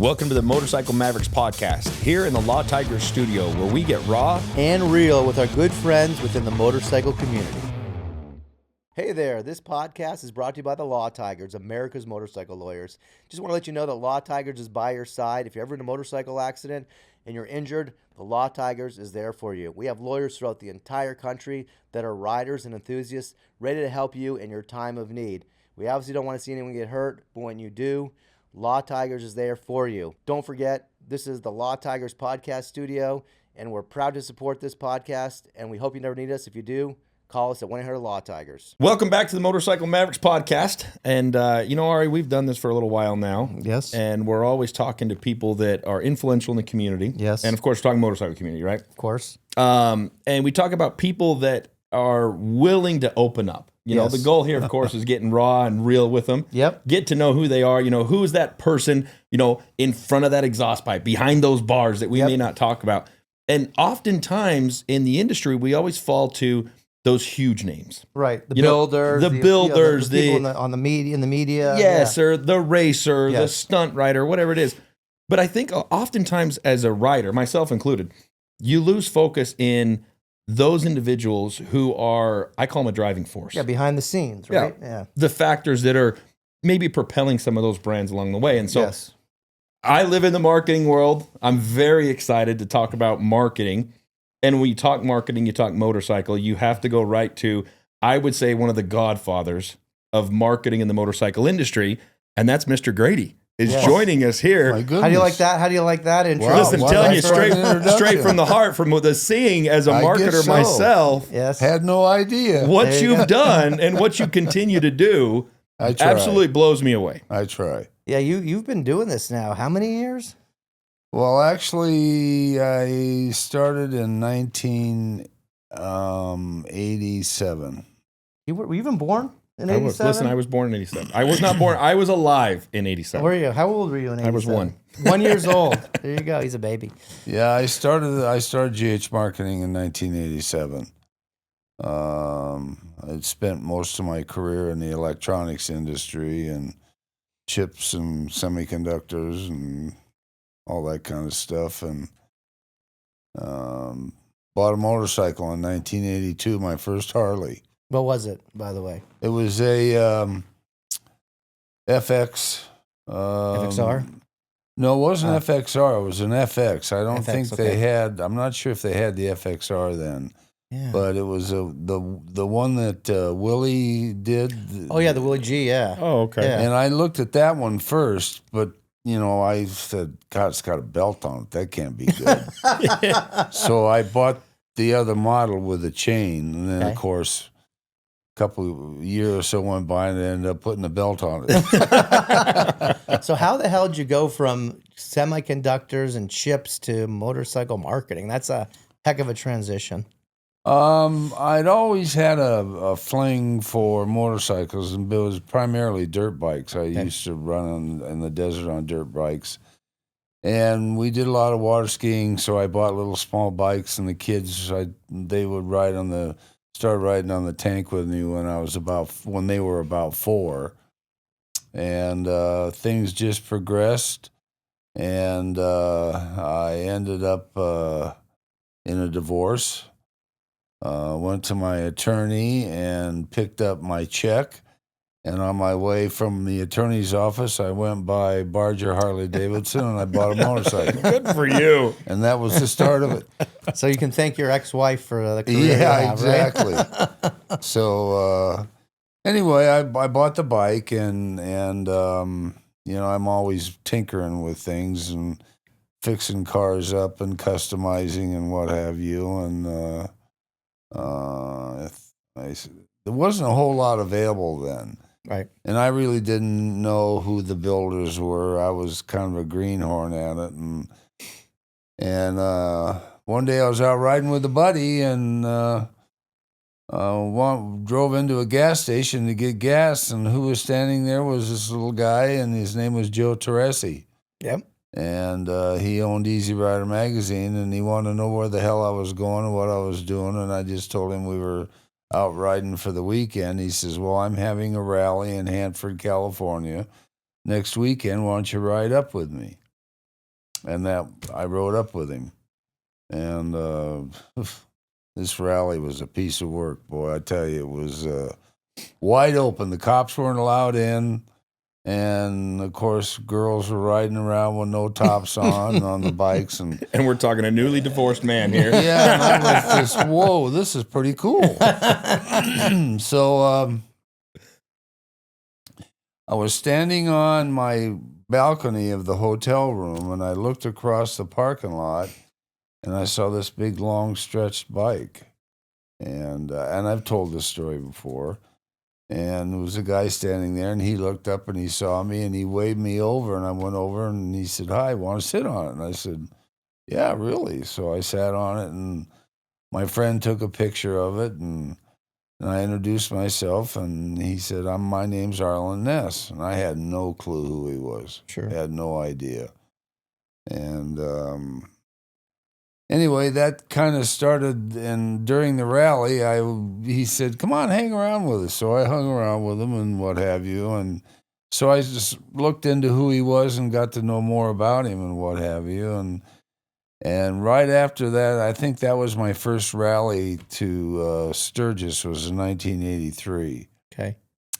Welcome to the Motorcycle Mavericks podcast, here in the Law Tigers studio, where we get raw and real with our good friends within the motorcycle community. Hey there, this podcast is brought to you by the Law Tigers, America's motorcycle lawyers. Just want to let you know that Law Tigers is by your side. If you're ever in a motorcycle accident and you're injured, the Law Tigers is there for you. We have lawyers throughout the entire country that are riders and enthusiasts ready to help you in your time of need. We obviously don't want to see anyone get hurt, but when you do, Law Tigers is there for you. Don't forget, this is the Law Tigers podcast studio, and we're proud to support this podcast, and we hope you never need us. If you do, call us at 1-800-LAW-TIGERS. Welcome back to the Motorcycle Mavericks podcast. And, Ari, we've done this for a little while now. Yes. And we're always talking to people that are influential in the community. Yes. And, of course, talking motorcycle community, right? Of course. And we talk about people that are willing to open up. You know, the goal here, of course, is getting raw and real with them. Yep. Get to know who they are. You know, who is that person, in front of that exhaust pipe, behind those bars that we may not talk about. And oftentimes in the industry, we always fall to those huge names. Right. The builders. The builders. The people in the media. Yes, or the racer, the stunt rider, whatever it is. But I think oftentimes as a rider, myself included, you lose focus in those individuals who are, I call them a driving force. Yeah, behind the scenes, right? Yeah. The factors that are maybe propelling some of those brands along the way. And so I live in the marketing world. I'm very excited to talk about marketing. And when you talk marketing, you talk motorcycle, you have to go right to, I would say, one of the godfathers of marketing in the motorcycle industry, and that's Mr. Grady. Is joining us here. My goodness. How do you like that? How do you like that intro? Wow, listen, telling you straight from the heart, from the seeing as a marketer myself. Yes. Had no idea. What you've done and what you continue to do absolutely blows me away. I try. Yeah, you've been doing this now. How many years? Well, actually, I started in 1987. Were you even born? In 87? Listen, I was born in 87. I was not born. I was alive in 87. Where are you? How old were you in 87? I was 1. 1 year old. There you go. He's a baby. Yeah, I started GH Marketing in 1987. I'd spent most of my career in the electronics industry and chips and semiconductors and all that kind of stuff. And bought a motorcycle in 1982, my first Harley. What was it, by the way? It was a FX. FXR? No, it wasn't FXR. It was an FX. I don't think they had. I'm not sure if they had the FXR then. Yeah. But it was the one that Willie did. Oh yeah, the Willie G. Yeah. Oh okay. Yeah. And I looked at that one first, but I said, God, it's got a belt on it. That can't be good. So I bought the other model with a chain, and then of course, couple of years or so went by and I ended up putting the belt on it. So how the hell did you go from semiconductors and chips to motorcycle marketing? That's a heck of a transition. I'd always had a fling for motorcycles, and it was primarily dirt bikes. I used to run in the desert on dirt bikes. And we did a lot of water skiing, so I bought little small bikes, and the kids, they would start riding on the tank with me when they were about 4, and things just progressed, and I ended up in a divorce. Went to my attorney and picked up my check, and on my way from the attorney's office, I went by Barger Harley Davidson and I bought a motorcycle. Good for you. And that was the start of it. So you can thank your ex-wife for the career you have, exactly. Right? So anyway, I bought the bike, and I'm always tinkering with things and fixing cars up and customizing and what have you. And there wasn't a whole lot available then. Right. And I really didn't know who the builders were. I was kind of a greenhorn at it. And one day I was out riding with a buddy and drove into a gas station to get gas. And who was standing there was this little guy, and his name was Joe Teresi. Yep. And he owned Easy Rider magazine, and he wanted to know where the hell I was going and what I was doing. And I just told him we were out riding for the weekend. He says, well, I'm having a rally in Hanford, California next weekend. Why don't you ride up with me? that I rode up with him. And this rally was a piece of work, boy. I tell you, it was wide open. The cops weren't allowed in. And, of course, girls were riding around with no tops on the bikes. And we're talking a newly divorced man here. Yeah, and I was just, whoa, this is pretty cool. So I was standing on my balcony of the hotel room, and I looked across the parking lot, and I saw this big, long, stretched bike. And I've told this story before. And there was a guy standing there, and he looked up, and he saw me, and he waved me over, and I went over, and he said, "Hi, want to sit on it?" And I said, "Yeah, really." So I sat on it, and my friend took a picture of it, and I introduced myself, and he said, my name's Arlen Ness. And I had no clue who he was. Sure. I had no idea. And anyway, that kind of started, and during the rally, he said, "Come on, hang around with us." So I hung around with him and what have you, and so I just looked into who he was and got to know more about him and what have you, and right after that, I think that was my first rally to Sturgis, was in 1983. Okay.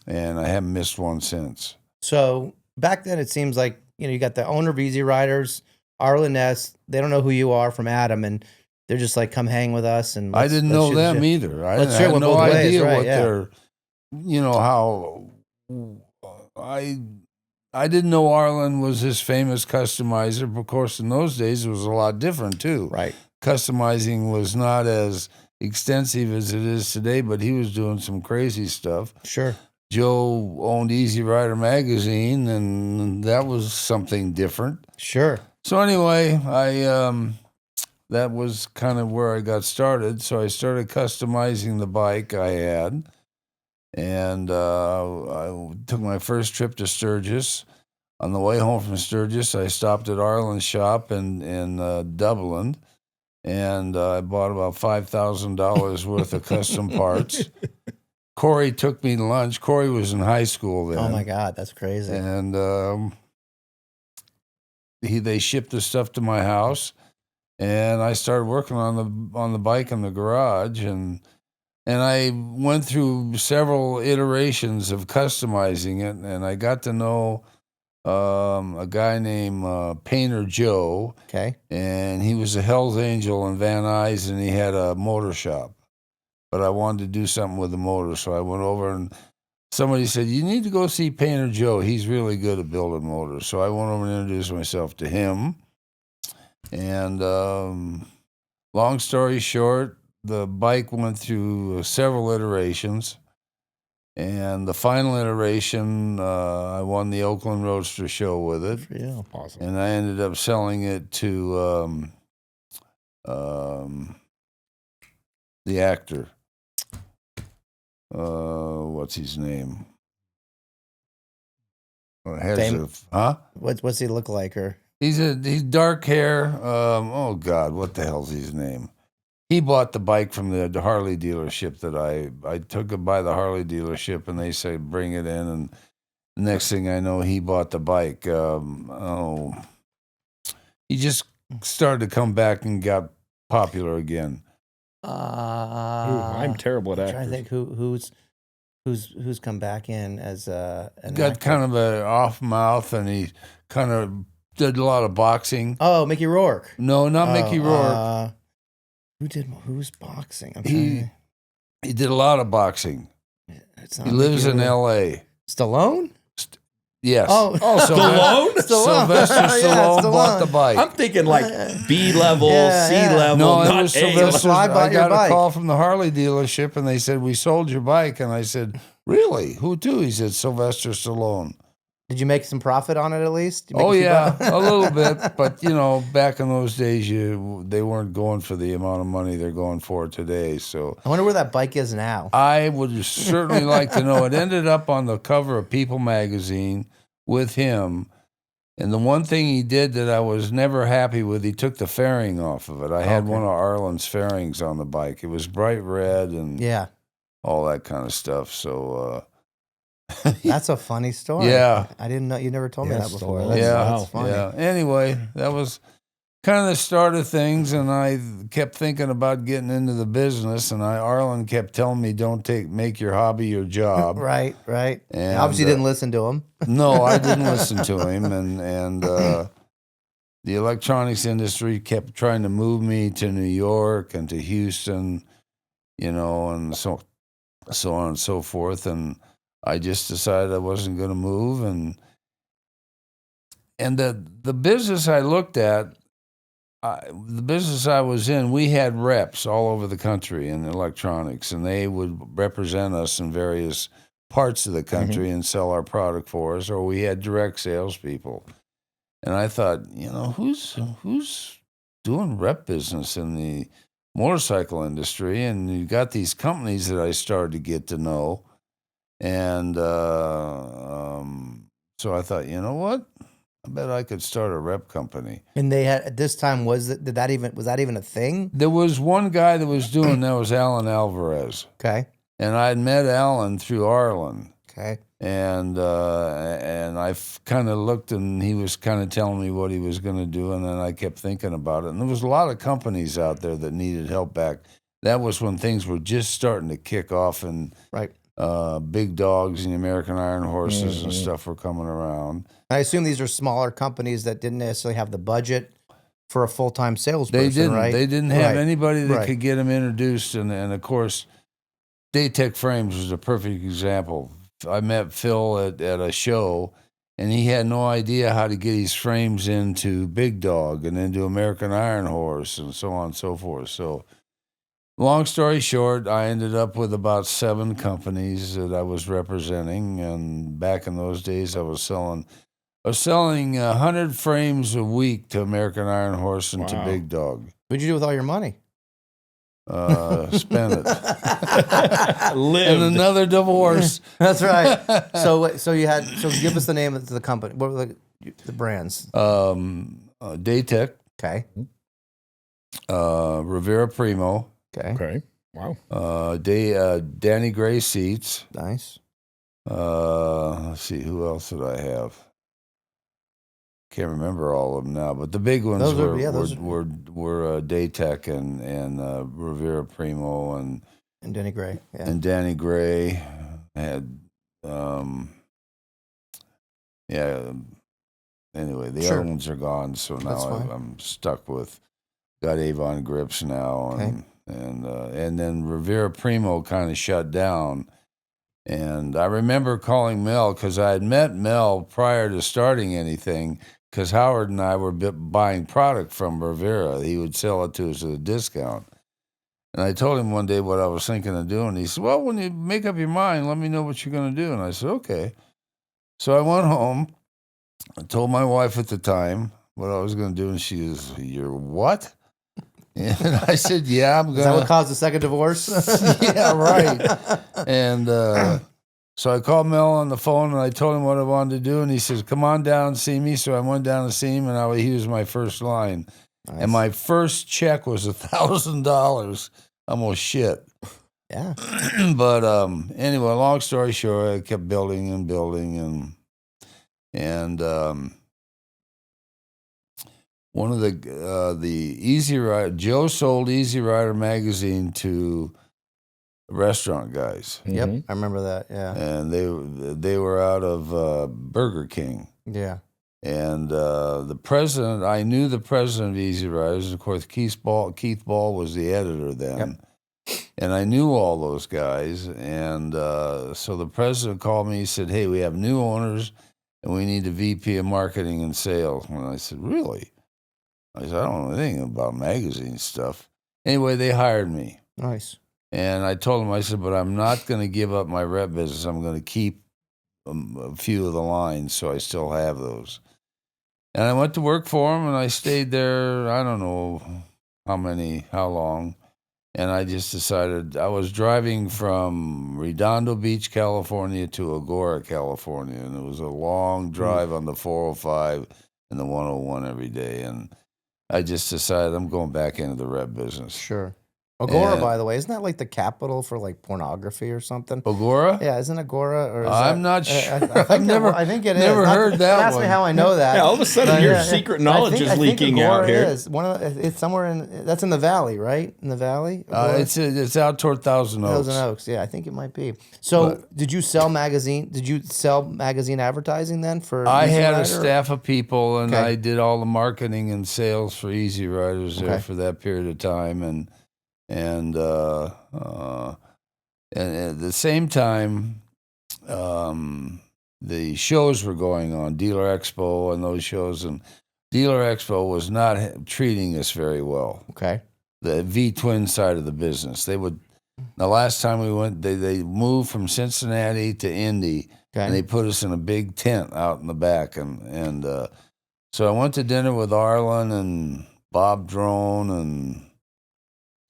And I haven't missed one since. So back then, it seems like, you got the owner of Easy Riders, Arlen Ness. They don't know who you are from Adam, and they're just like, "Come hang with us." And I didn't know them either. I had no idea what their, how I didn't know Arlen was this famous customizer. But of course, in those days, it was a lot different too. Right. Customizing was not as extensive as it is today, but he was doing some crazy stuff. Sure. Joe owned Easy Rider magazine, and that was something different. Sure. So anyway, that was kind of where I got started. So I started customizing the bike I had, and I took my first trip to Sturgis. On the way home from Sturgis, I stopped at Arlen's shop in Dublin, and I bought about $5,000 worth of custom parts. Corey took me to lunch. Corey was in high school then. Oh my God, that's crazy. And they shipped the stuff to my house, and I started working on the bike in the garage, and I went through several iterations of customizing it, and I got to know a guy named Painter Joe. Okay. And he was a Hell's Angel in Van Nuys, and he had a motor shop. But I wanted to do something with the motor, so I went over, and somebody said, "You need to go see Painter Joe. He's really good at building motors." So I went over and introduced myself to him. And long story short, the bike went through several iterations. And the final iteration, I won the Oakland Roadster Show with it. Good for you. Awesome. And I ended up selling it to the actor. What's his name? What's he look like? Or he's dark hair. Oh God, what the hell's his name? He bought the bike from the Harley dealership that I took it by the Harley dealership, and they said bring it in, and the next thing I know, he bought the bike. He just started to come back and got popular again. I'm terrible at actors. I'm trying to think who's come back in as an got actor. kind of an off mouth, and he kind of did a lot of boxing. Oh, Mickey Rourke. No, not Mickey Rourke. Who's boxing? He did a lot of boxing. He lives in L.A. Stallone? Yes. Oh, Stallone? Sylvester Stallone bought the bike. I'm thinking like B level, C level, no, not it was A. Sylvester. I got a call from the Harley dealership, and they said, "We sold your bike." And I said, "Really? Who to?" He said, "Sylvester Stallone." Did you make some profit on it at least? Oh yeah, a little bit. But back in those days, they weren't going for the amount of money they're going for today. So I wonder where that bike is now. I would certainly like to know. It ended up on the cover of People magazine with him. And the one thing he did that I was never happy with, he took the fairing off of it. I had one of Arlen's fairings on the bike. It was bright red and all that kind of stuff. So That's a funny story. Yeah. I didn't know. You never told me that before. Stallone. That's funny. Yeah. Anyway, that was kind of the start of things, and I kept thinking about getting into the business, and Arlen kept telling me, "Don't make your hobby your job." Right. And Obviously, didn't listen to him. No, I didn't listen to him, and the electronics industry kept trying to move me to New York and to Houston, and so on and so forth, and I just decided I wasn't going to move, and the business I looked at. The business I was in, we had reps all over the country in electronics, and they would represent us in various parts of the country and sell our product for us, or we had direct salespeople. And I thought, who's doing rep business in the motorcycle industry? And you got these companies that I started to get to know, and so I thought, you know what? I bet I could start a rep company. And they had at this time was that even a thing? There was one guy that was doing that was Alan Alvarez. Okay. And I'd met Alan through Arlen. Okay. And I kind of looked, and he was kind of telling me what he was going to do, and then I kept thinking about it. And there was a lot of companies out there that needed help back. That was when things were just starting to kick off, and right. Big dogs and the American Iron Horses and stuff were coming around. I assume these are smaller companies that didn't necessarily have the budget for a full-time salesperson, They didn't. right? They didn't have anybody that Right. could get them introduced, and of course, Daytech Frames was a perfect example. I met Phil at a show, and he had no idea how to get his frames into Big Dog and into American Iron Horse and so on and so forth. So, long story short, I ended up with about 7 companies that I was representing, and back in those days, I was selling 100 frames a week to American Iron Horse and to Big Dog. What'd you do with all your money? Spent it. Lived. And another divorce. That's right. So give us the name of the company. What were the brands? Daytech, Okay. Rivera Primo, Okay. Wow. Danny Gray Seats. Nice. Let's see, who else did I have? Can't remember all of them now, but the big ones were Daytech and Rivera Primo and Danny Gray. Yeah. And Danny Gray had anyway, the other ones are gone, so now I'm stuck with got Avon grips now, and then Rivera Primo kind of shut down. And I remember calling Mel because I had met Mel prior to starting anything, because Howard and I were buying product from Rivera. He would sell it to us at a discount. And I told him one day what I was thinking of doing. He said, well, when you make up your mind, let me know what you're going to do. And I said, okay. So I went home. I told my wife at the time what I was going to do, and she was, you're what? And I said, yeah, I'm going to. Is that what caused the second divorce? Yeah, right. And so I called Mel on the phone, and I told him what I wanted to do, and he says, come on down and see me. So I went down to see him, and he was my first line. Nice. And my first check was $1,000. Almost shit. Yeah. But anyway, long story short, I kept building and building, and one of the Easy Rider, Joe sold Easy Rider magazine to restaurant guys. Yep, I remember that. Yeah, and they were out of Burger King. Yeah, and the president, I knew the president of Easy Riders. Of course, Keith Ball was the editor then. Yep. And I knew all those guys, and so the president called me. He said, hey, we have new owners, and we need a VP of marketing and sales. And I said, really? I said, I don't know anything about magazine stuff. Anyway, they hired me. Nice. And I told them, I said, but I'm not going to give up my rep business. I'm going to keep a few of the lines, so I still have those. And I went to work for them, and I stayed there, I don't know how long. And I just decided, I was driving from Redondo Beach, California to Agora, California. And it was a long drive on the 405 and the 101 every day. And I just decided I'm going back into the rep business. Sure. Agora, by the way, isn't that like the capital for like pornography or something? Agora? Yeah, isn't Agora? Or is I'm that, not sure. I think it is. Never heard that Ask me one. how I know that. Yeah, all of a sudden your secret knowledge is leaking out here. Is. It's somewhere that's in the valley, right? In the valley? It's out toward Thousand Oaks. Thousand Oaks, yeah, I think it might be. So, did you sell magazine advertising then for? I Easy had Rider? a staff of people, and Okay. I did all the marketing and sales for Easy Riders there for that period of time, and at the same time, the shows were going on, Dealer Expo and those shows, and Dealer Expo was not treating us very well. Okay. The V-twin side of the business. The last time we went, they moved from Cincinnati to Indy, and they put us in a big tent out in the back, and so I went to dinner with Arlen and Bob Drone and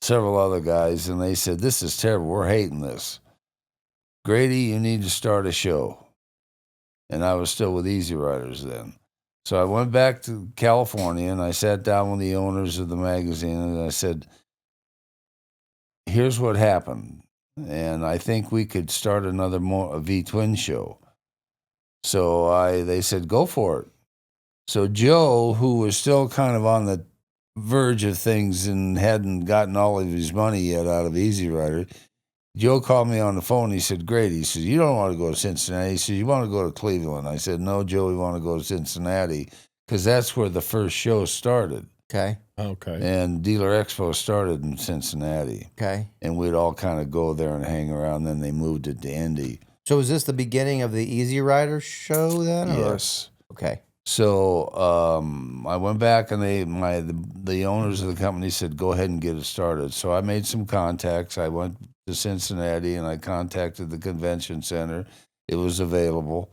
several other guys, and they said, "This is terrible. We're hating this. Grady, you need to start a show." And I was still with Easy Riders then. So I went back to California, and I sat down with the owners of the magazine, and I said, "Here's what happened, and I think we could start a V-twin show." So they said, "Go for it." So Joe, who was still kind of on the verge of things and hadn't gotten all of his money yet out of Easy Rider, Joe called me on the phone. He said, "Grady," he says, "you don't want to go to Cincinnati." He said, "You want to go to Cleveland?" I said, "No, Joe, we want to go to Cincinnati because that's where the first show started." Okay. And Dealer Expo started in Cincinnati. Okay. And we'd all kind of go there and hang around. Then they moved it to Indy. So was this the beginning of the Easy Rider show then? Yes. Okay. So I went back, and the owners of the company said, "Go ahead and get it started." So I made some contacts. I went to Cincinnati, and I contacted the convention center. It was available.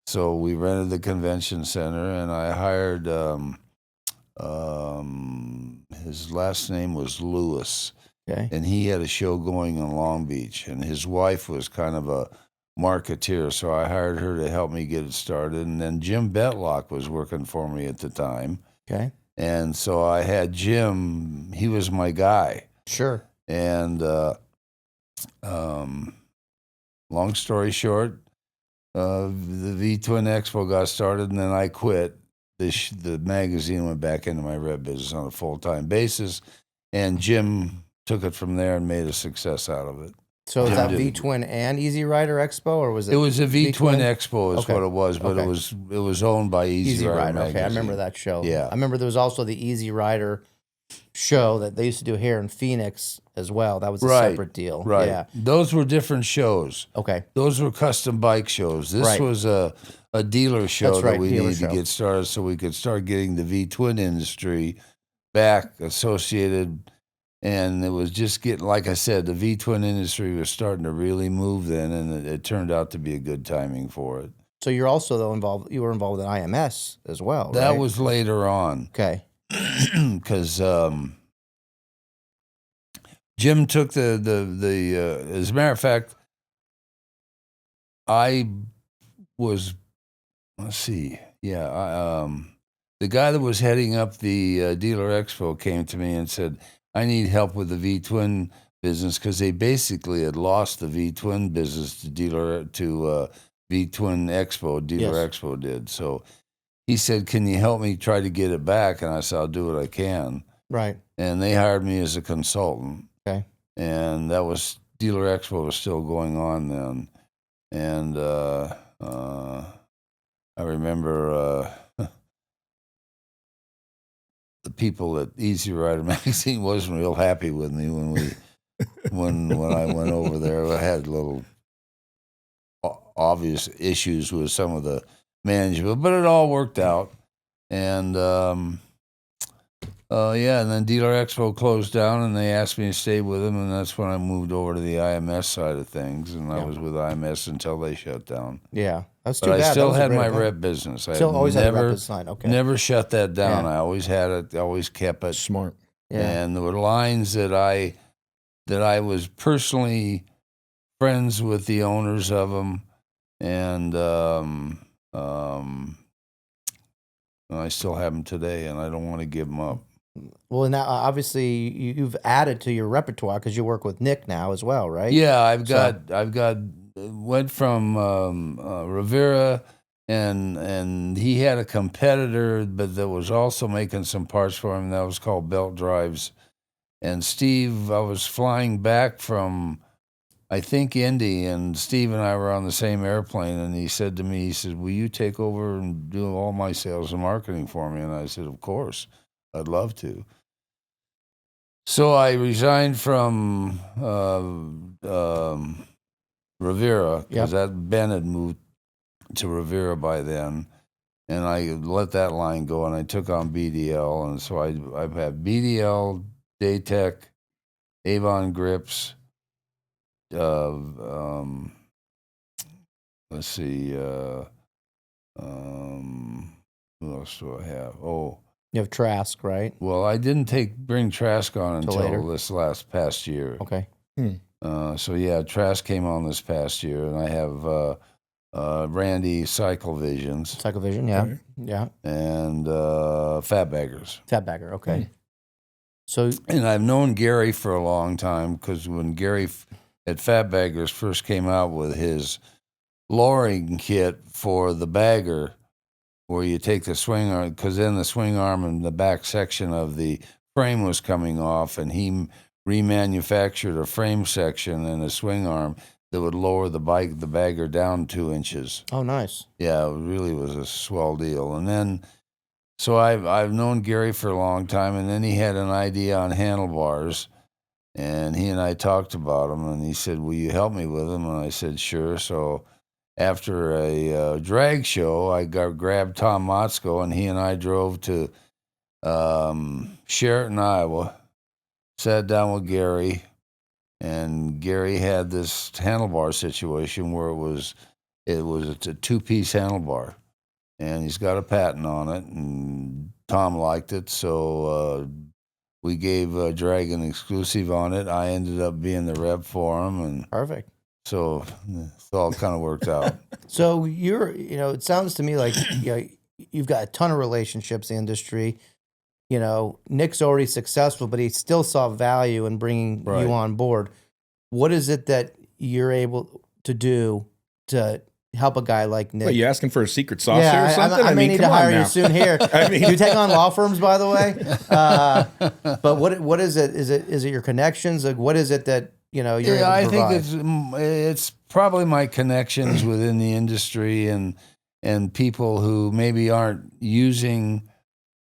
So we rented the convention center, and I hired, his last name was Lewis. Okay. And he had a show going in Long Beach, and his wife was kind of a marketeer, so I hired her to help me get it started. And then Jim Betlock was working for me at the time. Okay. And so I had Jim, he was my guy. Sure. And long story short, the V-Twin Expo got started, and then I quit. The magazine went back into my rep business on a full-time basis, and Jim took it from there and made a success out of it. So is that V-Twin and Easy Rider Expo, or was it? It was a V-Twin Expo is what it was, but Okay. it was owned by Easy Rider magazine. Okay, I remember that show. Yeah. I remember there was also the Easy Rider show that they used to do here in Phoenix as well. That was a separate deal. Right. Yeah. Those were different shows. Okay. Those were custom bike shows. This was a dealer show that we needed to get started so we could start getting the V-Twin industry back associated. And it was just getting, like I said, the V-Twin industry was starting to really move then, and it turned out to be a good timing for it. So you're also though you were involved in IMS as well, right? That was later on. Okay. Because Jim took the as a matter of fact, I was, let's see, the guy that was heading up the Dealer Expo came to me and said, "I need help with the V-Twin business," because they basically had lost the V-Twin business to V-Twin Expo. Dealer Expo did. So he said, "Can you help me try to get it back?" And I said, "I'll do what I can." Right. And they hired me as a consultant. Okay. And that was, Dealer Expo was still going on then. And I remember the people at Easy Rider magazine wasn't real happy with me when I went over there. I had little obvious issues with some of the management, but it all worked out. And and then Dealer Expo closed down, and they asked me to stay with them, and that's when I moved over to the IMS side of things, and I was with IMS until they shut down. Yeah, that's too But bad. I still had my rep business. I always had a rep business line. Okay. Never shut that down. Yeah. I always had it. Always kept it. Smart. Yeah. And there were lines that I was personally friends with the owners of them, and I still have them today, and I don't want to give them up. Well, now obviously you've added to your repertoire because you work with Nick now as well, right? Yeah, I've got went from Rivera, and he had a competitor, but that was also making some parts for him. That was called Belt Drives. And Steve, I was flying back from, I think, Indy, and Steve and I were on the same airplane, and he said to me, he said, "Will you take over and do all my sales and marketing for me?" And I said, "Of course, I'd love to." So I resigned from Rivera because that Ben had moved to Rivera by then, and I let that line go, and I took on BDL, and so I've had BDL, Daytech, Avon Grips. Let's see. Who else do I have? Oh, you have Trask, right? Well, I didn't bring Trask on until later? this past year. Okay. So yeah, Trask came on this past year, and I have Randy Cycle Visions. Cycle Vision, yeah, yeah, and Fat Baggers. Fat Bagger, okay. So, and I've known Gary for a long time because when Gary at Fat Baggers first came out with his lowering kit for the bagger, where you take the swing arm, because then the swing arm and the back section of the frame was coming off, and he remanufactured a frame section and a swing arm that would lower the bagger down 2 inches. Oh, nice. Yeah, it really was a swell deal. And then, so I've known Gary for a long time, and then he had an idea on handlebars, and he and I talked about them, and he said, "Will you help me with them?" And I said, "Sure." So after a drag show, I grabbed Tom Motzko, and he and I drove to Sheraton, Iowa, sat down with Gary, and Gary had this handlebar situation where it was a 2-piece handlebar, and he's got a patent on it, and Tom liked it, so we gave Dragon exclusive on it. I ended up being the rep for him, and perfect. So it's all kind of worked out. So it sounds to me like you've got a ton of relationships in the industry. Nick's already successful, but he still saw value in bringing you on board. What is it that you're able to do to help a guy like Nick? Are you asking for a secret sauce here or something? I may need to hire you soon here. You take on law firms, by the way. But what is it? Is it your connections? Like, what is it that you're able to provide? I think it's probably my connections within the industry and people who maybe aren't using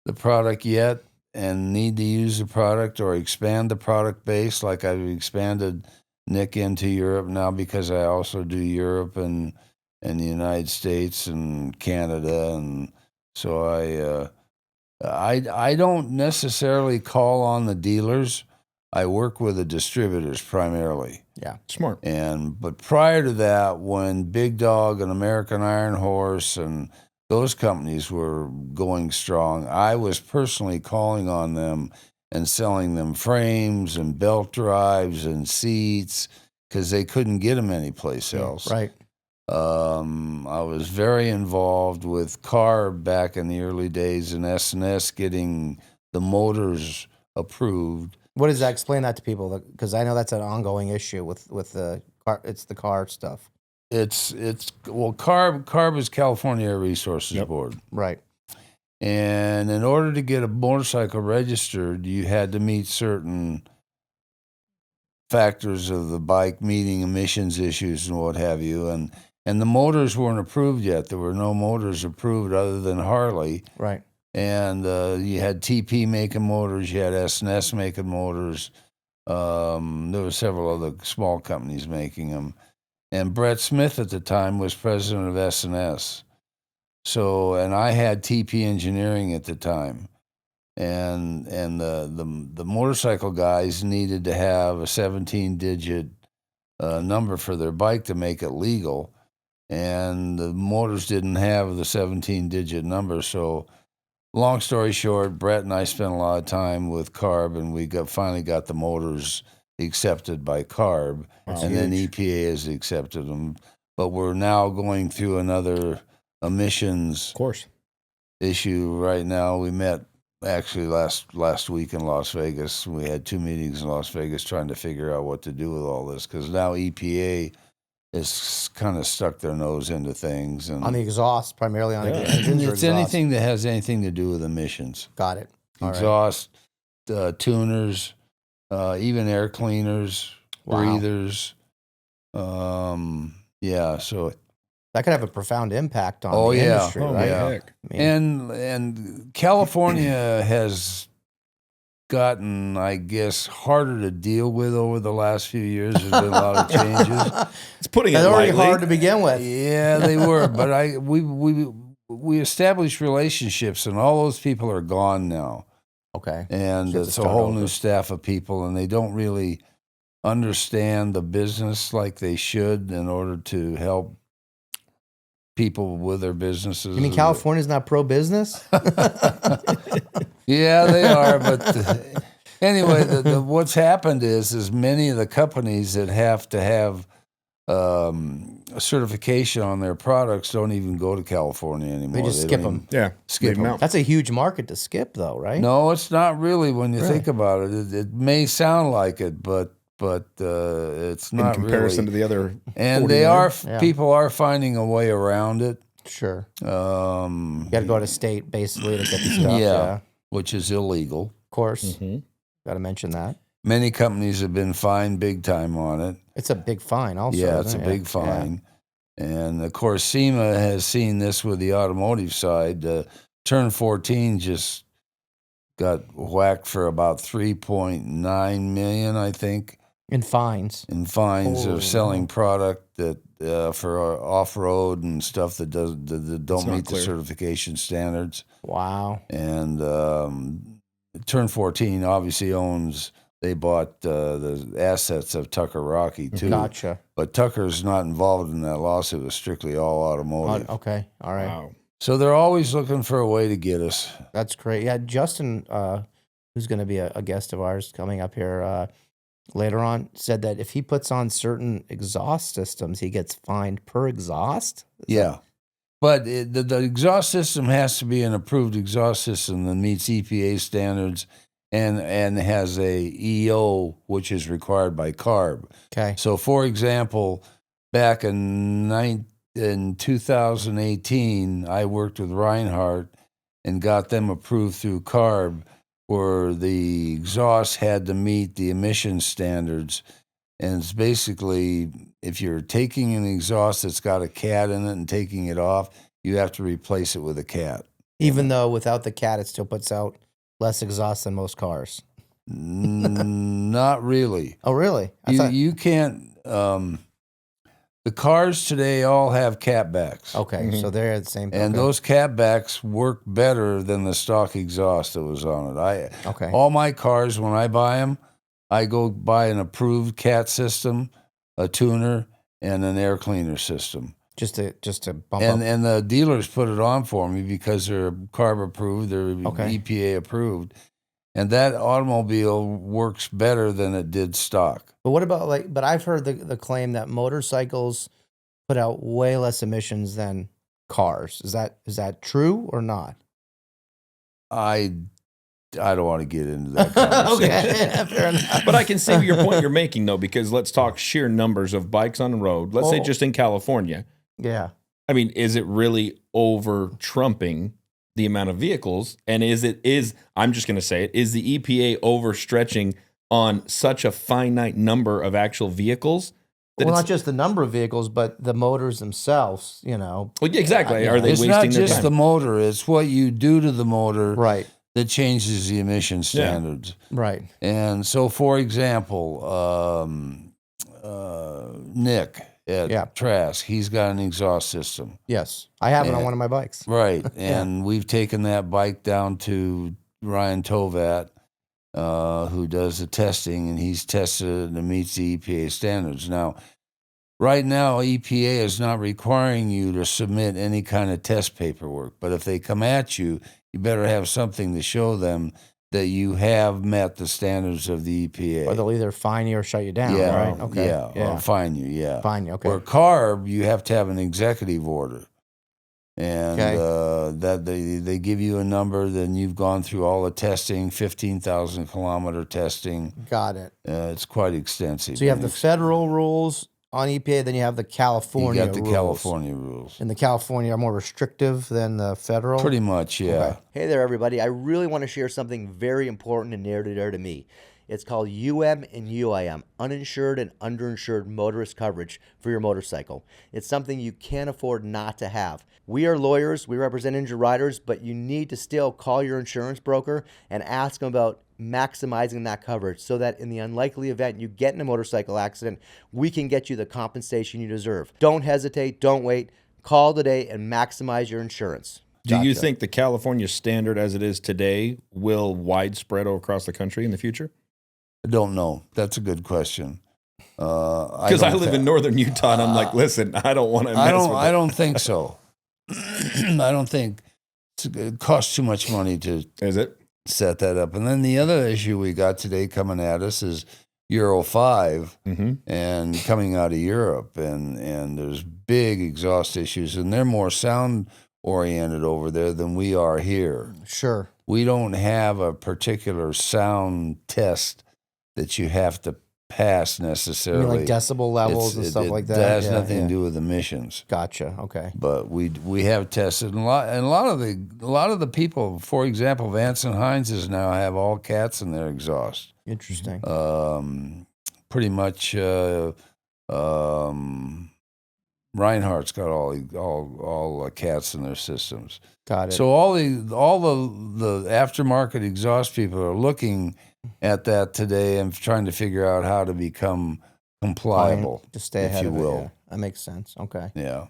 the product yet and need to use the product or expand the product base. Like I've expanded Nick into Europe now because I also do Europe and the United States and Canada, and so I don't necessarily call on the dealers. I work with the distributors primarily. Yeah, smart. But prior to that, when Big Dog and American Iron Horse and those companies were going strong, I was personally calling on them and selling them frames and belt drives and seats because they couldn't get them anyplace else. Right. I was very involved with CARB back in the early days and S&S getting the motors approved. What does that explain that to people? Because I know that's an ongoing issue with the car. It's the car stuff. CARB is California Air Resources Board, right? And in order to get a motorcycle registered, you had to meet certain factors of the bike meeting emissions issues and what have you, and the motors weren't approved yet. There were no motors approved other than Harley, right? And you had TP making motors, you had S&S making motors. There were several other small companies making them. And Brett Smith at the time was president of S&S. So, and I had TP Engineering at the time. And the motorcycle guys needed to have a 17-digit number for their bike to make it legal. And the motors didn't have the 17-digit number, so long story short, Brett and I spent a lot of time with CARB, and we finally got the motors accepted by CARB, and then EPA has accepted them. But we're now going through another emissions issue right now. We met actually last week in Las Vegas. We had 2 meetings in Las Vegas trying to figure out what to do with all this, because now EPA has kind of stuck their nose into things. And on the exhaust, primarily on the engines or it's exhaust? anything that has anything to do with emissions. Got it. All exhaust, tuners, even air cleaners, breathers. Yeah, so that could have a profound impact on the industry, right? Yeah. Heck. I mean, And California has gotten, I guess, harder to deal with over the last few years. There's been a lot of changes. It's putting it they're already lightly. hard to begin with. Yeah, they were, but we established relationships, and all those people are gone now. Okay. And it's a whole new staff of people, and they don't really understand the business like they should in order to help people with their businesses. You mean California's not pro-business? Yeah, they are. But anyway, what's happened is many of the companies that have to have a certification on their products don't even go to California anymore. They just skip them. Yeah, skip them. That's a huge market to skip, though, right? No, it's not really when you think about it. It may sound like it, but it's not in comparison to the other. And they are people are finding a way around it. Sure. You got to go to state basically to get the stuff. Yeah, which is illegal. Of course. Got to mention that. Many companies have been fined big time on it. It's a big fine also. Yeah, it's a big fine. Yeah. And of course, SEMA has seen this with the automotive side. Turn 14 just got whacked for about $3.9 million, I think. In fines of selling product that for off-road and stuff that don't meet the certification standards. Wow. And Turn 14 obviously owns. They bought the assets of Tucker Rocky too. Gotcha. But Tucker's not involved in that lawsuit. It was strictly all automotive. Okay. All right. Wow. So they're always looking for a way to get us. That's great. Yeah, Justin, who's going to be a guest of ours coming up here later on, said that if he puts on certain exhaust systems, he gets fined per exhaust. Yeah. But the exhaust system has to be an approved exhaust system that meets EPA standards and has a EO, which is required by CARB. Okay. So, for example, back in 2018, I worked with Reinhardt and got them approved through CARB, where the exhaust had to meet the emission standards. And it's basically, if you're taking an exhaust that's got a cat in it and taking it off, you have to replace it with a cat. Even though without the cat, it still puts out less exhaust than most cars. Not really. Oh, really? You can't. The cars today all have catbacks. Okay, so they're the same. And those catbacks work better than the stock exhaust that was on it. All my cars, when I buy them, I go buy an approved cat system, a tuner, and an air cleaner system. Just to bump up. And the dealers put it on for me because they're CARB approved, they're EPA approved. And that automobile works better than it did stock. But what about but I've heard the claim that motorcycles put out way less emissions than cars. Is that true or not? I don't want to get into that conversation. Okay, fair enough. But I can see your point you're making, though, because let's talk sheer numbers of bikes on the road. Let's say just in California. Yeah. I mean, is it really over trumping the amount of vehicles? And I'm just going to say it, is the EPA overstretching on such a finite number of actual vehicles? Well, not just the number of vehicles, but the motors themselves, Well, yeah, exactly. Are they it's wasting not their just time? the motor, it's what you do to the motor right. that changes the emission standards. Yeah. Right. And so, for example, Nick at Trask, he's got an exhaust system. Yes. I have it on one of my bikes. Right. And we've taken that bike down to Ryan Tovat, who does the testing, and he's tested it and it meets the EPA standards. Now, right now, EPA is not requiring you to submit any kind of test paperwork, but if they come at you, you better have something to show them that you have met the standards of the EPA. Or they'll either fine you or shut you down, right? Okay. Or fine you, Fine you, okay. Or CARB, you have to have an executive order. And that they give you a number, then you've gone through all the testing, 15,000 kilometer testing. Got it. It's quite extensive. So you have the federal rules on EPA, then you have the California rules. You got the California rules. And the California are more restrictive than the federal? Pretty much, yeah. Okay. Hey there, everybody. I really want to share something very important and near and dear to me. It's called UM and UIM, uninsured and underinsured motorist coverage for your motorcycle. It's something you can't afford not to have. We are lawyers, we represent injured riders, but you need to still call your insurance broker and ask them about maximizing that coverage so that in the unlikely event you get in a motorcycle accident, we can get you the compensation you deserve. Don't hesitate, don't wait. Call today and maximize your insurance. Do you think the California standard as it is today will widespread across the country in the future? I don't know. That's a good question. Because I live in northern Utah, and I'm like, listen, I don't want to mess with it. I don't think so. I don't think it costs too much money to set that up. And then the other issue we got today coming at us is Euro 5 and coming out of Europe. And there's big exhaust issues, and they're more sound-oriented over there than we are here. Sure. We don't have a particular sound test that you have to pass necessarily. You mean like decibel levels and stuff like that? That has nothing to do with emissions. Gotcha. Okay. But we have tested, and a lot of the people, for example, Vance and Heinz's now have all cats in their exhaust. Interesting. Pretty much, Reinhardt's got all cats in their systems. Got it. So all the aftermarket exhaust people are looking at that today and trying to figure out how to become compliable, to stay ahead if you of will. it. Yeah. That makes sense. Okay. Yeah.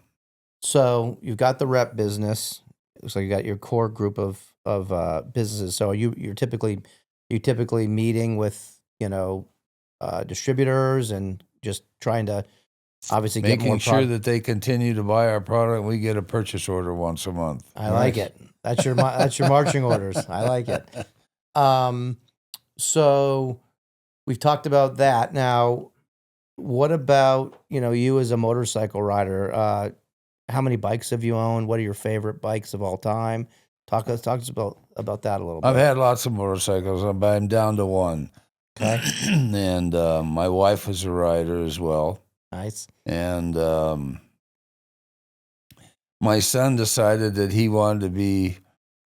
So you've got the rep business. It looks like you got your core group of businesses. So you're typically meeting with distributors and just trying to obviously get more making sure that they continue to buy our product. And we get a purchase order once a month. I like it. That's your marching orders. I like it. So we've talked about that. Now, what about, you as a motorcycle rider? How many bikes have you owned? What are your favorite bikes of all time? Talk to us about that a little bit. I've had lots of motorcycles, but I'm down to one. Okay. And my wife was a rider as well. Nice. And my son decided that he wanted to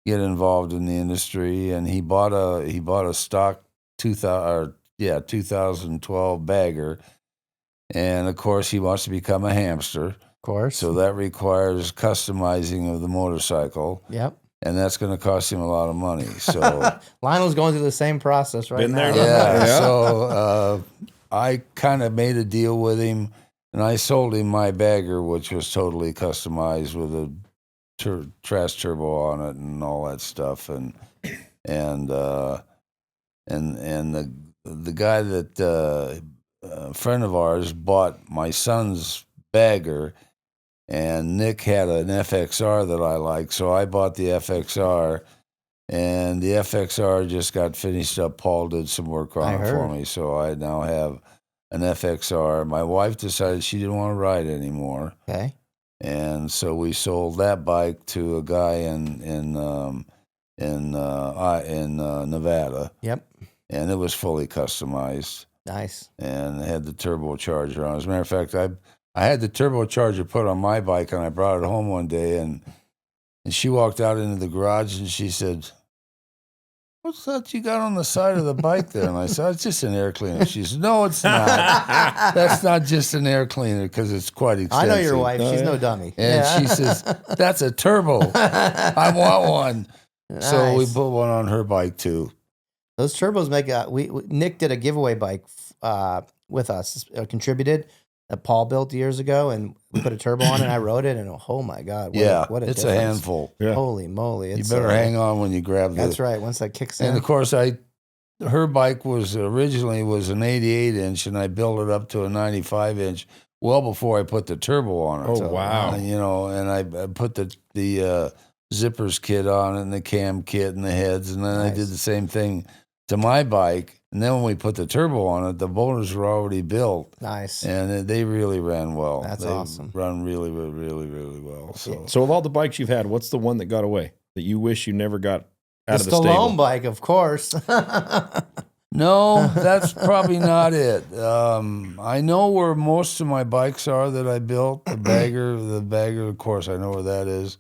get involved in the industry, and he bought a stock 2012 bagger, and of course he wants to become a hamster. Of course. So that requires customizing of the motorcycle. Yep. And that's going to cost him a lot of money. So Lionel's going through the same process right now. Yeah. So I kind of made a deal with him, and I sold him my bagger, which was totally customized with a trash turbo on it and all that stuff. And the guy that a friend of ours bought my son's bagger, and Nick had an FXR that I liked, so I bought the FXR. And the FXR just got finished up. Paul did some work on it for me, so I now have an FXR. My wife decided she didn't want to ride anymore. Okay. And so we sold that bike to a guy in Nevada. Yep. And it was fully customized. Nice. And it had the turbocharger on. As a matter of fact, I had the turbocharger put on my bike, and I brought it home one day, and she walked out into the garage, and she said, "What's that you got on the side of the bike there?" And I said, "It's just an air cleaner." She said, "No, it's not. That's not just an air cleaner, because it's quite expensive." I know your wife. She's no dummy. And she says, "That's a turbo. I want one." Nice. So we put one on her bike too. Those turbos make Nick did a giveaway bike with us, contributed. That Paul built years ago, and we put a turbo on it, and I rode it, and oh my God. What a it's difference. A handful. Yeah. Holy moly. You better hang on when you grab That's right, once that kicks in. And of course, her bike was originally an 88-inch, and I built it up to a 95-inch well before I put the turbo on it. Oh, wow. And I put the zippers kit on it, and the cam kit, and the heads, and then I did the same thing to my bike. And then when we put the turbo on it, the motors were already built. Nice. And they really ran well. That's they awesome. Run really, really, really well. So of all the bikes you've had, what's the one that got away that you wish you never got out of the Stallone stable? bike, of course. No, that's probably not it. I know where most of my bikes are that I built. The bagger, of course, I know where that is.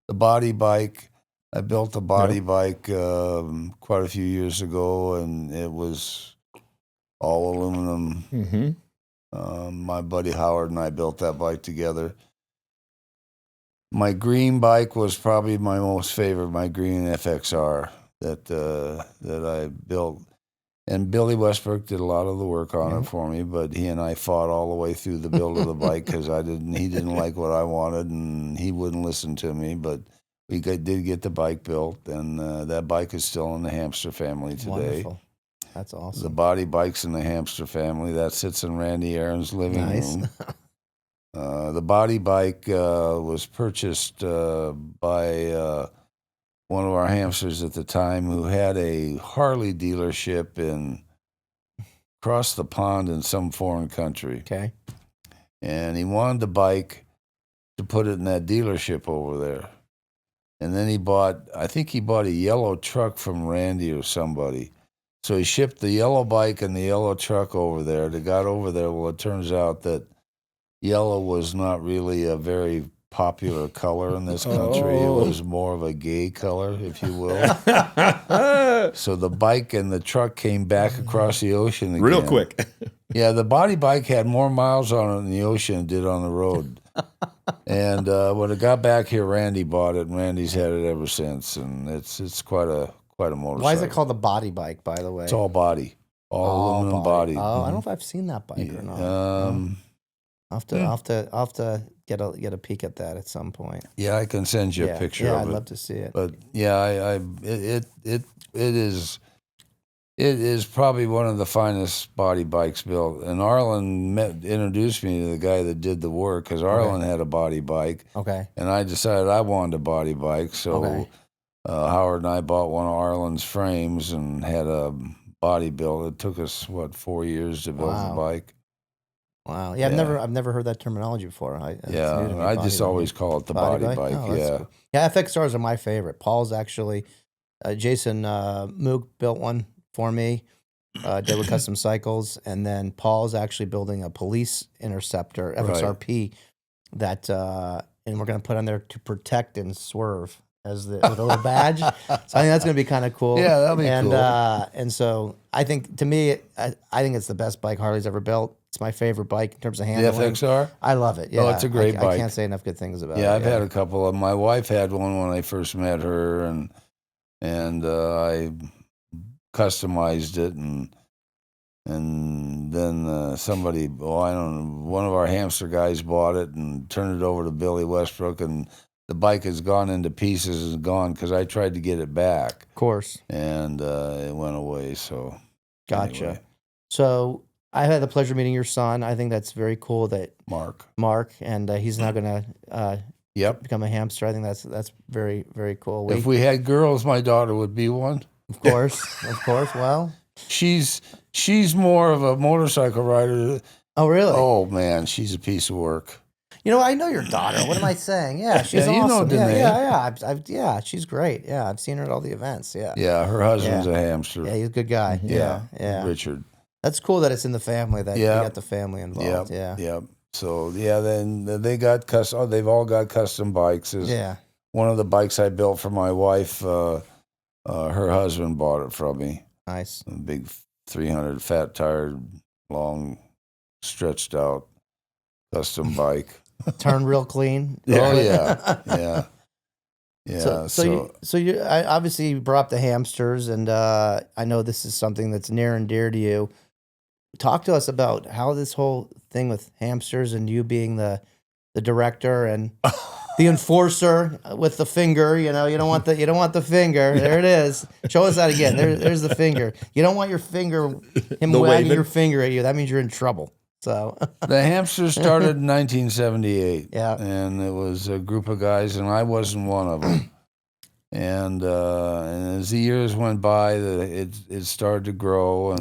The body bike, I built a body bike quite a few years ago, and it was all aluminum. Mm-hmm. My buddy Howard and I built that bike together. My green bike was probably my most favorite, my green FXR that I built. And Billy Westbrook did a lot of the work on it for me, but he and I fought all the way through the build of the bike because he didn't like what I wanted, and he wouldn't listen to me. But we did get the bike built, and that bike is still in the hamster family today. Wonderful. That's awesome. The body bike's in the hamster family. That sits in Randy Aaron's living room. The body bike was purchased by one of our hamsters at the time who had a Harley dealership across the pond in some foreign country. Okay. And he wanted the bike to put it in that dealership over there. And then I think he bought a yellow truck from Randy or somebody. So he shipped the yellow bike and the yellow truck over there. They got over there. Well, it turns out that yellow was not really a very popular color in this country. It was more of a gay color, if you will. So the bike and the truck came back across the ocean again. Real quick. Yeah, the body bike had more miles on it in the ocean than it did on the road. And when it got back here, Randy bought it, and Randy's had it ever since. And it's quite a motorcycle. Why is it called the body bike, by the way? It's all body, all aluminum body. Oh, I don't know if I've seen that bike or not. I'll have to get a peek at that at some point. Yeah, I can send you a picture of it. Yeah, I'd love to see it. But yeah, it is probably one of the finest body bikes built. And Arlen introduced me to the guy that did the work because Arlen had a body bike. Okay. And I decided I wanted a body bike, so Howard and I bought one of Arlen's frames and had a body built. It took us 4 years to build the bike. Wow. Yeah, I've never heard that terminology before. I just always call it the body bike. Oh, yeah. Cool. Yeah, FXRs are my favorite. Paul's actually, Jason Moog built one for me. Did with Custom Cycles, and then Paul's actually building a police interceptor, FXRP, that and we're going to put on there to protect and swerve with a little badge. So I think that's going to be kind of cool. Yeah, that'll be cool. And so I think, to me, I think it's the best bike Harley's ever built. It's my favorite bike in terms of handling. The FXR? I love it. Yeah, Oh, it's a great bike. I can't say enough good things about it. Yeah, I've had a couple of them. My wife had one when I first met her, and I customized it, and then somebody, I don't know, one of our hamster guys bought it and turned it over to Billy Westbrook, and the bike has gone into pieces and gone because I tried to get it back. Of course. And it went away, so. Gotcha. Anyway. So I had the pleasure of meeting your son. I think that's very cool that Mark, and he's now going to become a hamster. I think that's very, very cool. If we had girls, my daughter would be one. Of course. Well, she's more of a motorcycle rider. Oh, really? Oh, man, she's a piece of work. You know, I know your daughter. What am I saying? Yeah, she's awesome. You know Danae. Yeah, she's great. Yeah, I've seen her at all the events. Yeah. Yeah, her husband's a hamster. Yeah, he's a good guy. Yeah. Richard. That's cool that it's in the family, that you got the family involved. Yeah. So, then they got they've all got custom bikes. One of the bikes I built for my wife, her husband bought it from me. Nice. A big 300 fat tired, long, stretched out custom bike. Turn real clean. Yeah. So you obviously brought up the hamsters, and I know this is something that's near and dear to you. Talk to us about how this whole thing with hamsters and you being the director and the enforcer with the finger. You know, you don't want the finger. There it is. Show us that again. There's the finger. You don't want your finger, wagging your finger at you. That means you're in trouble. So the hamsters started in 1978. Yeah. And it was a group of guys, and I wasn't one of them. And as the years went by, it started to grow,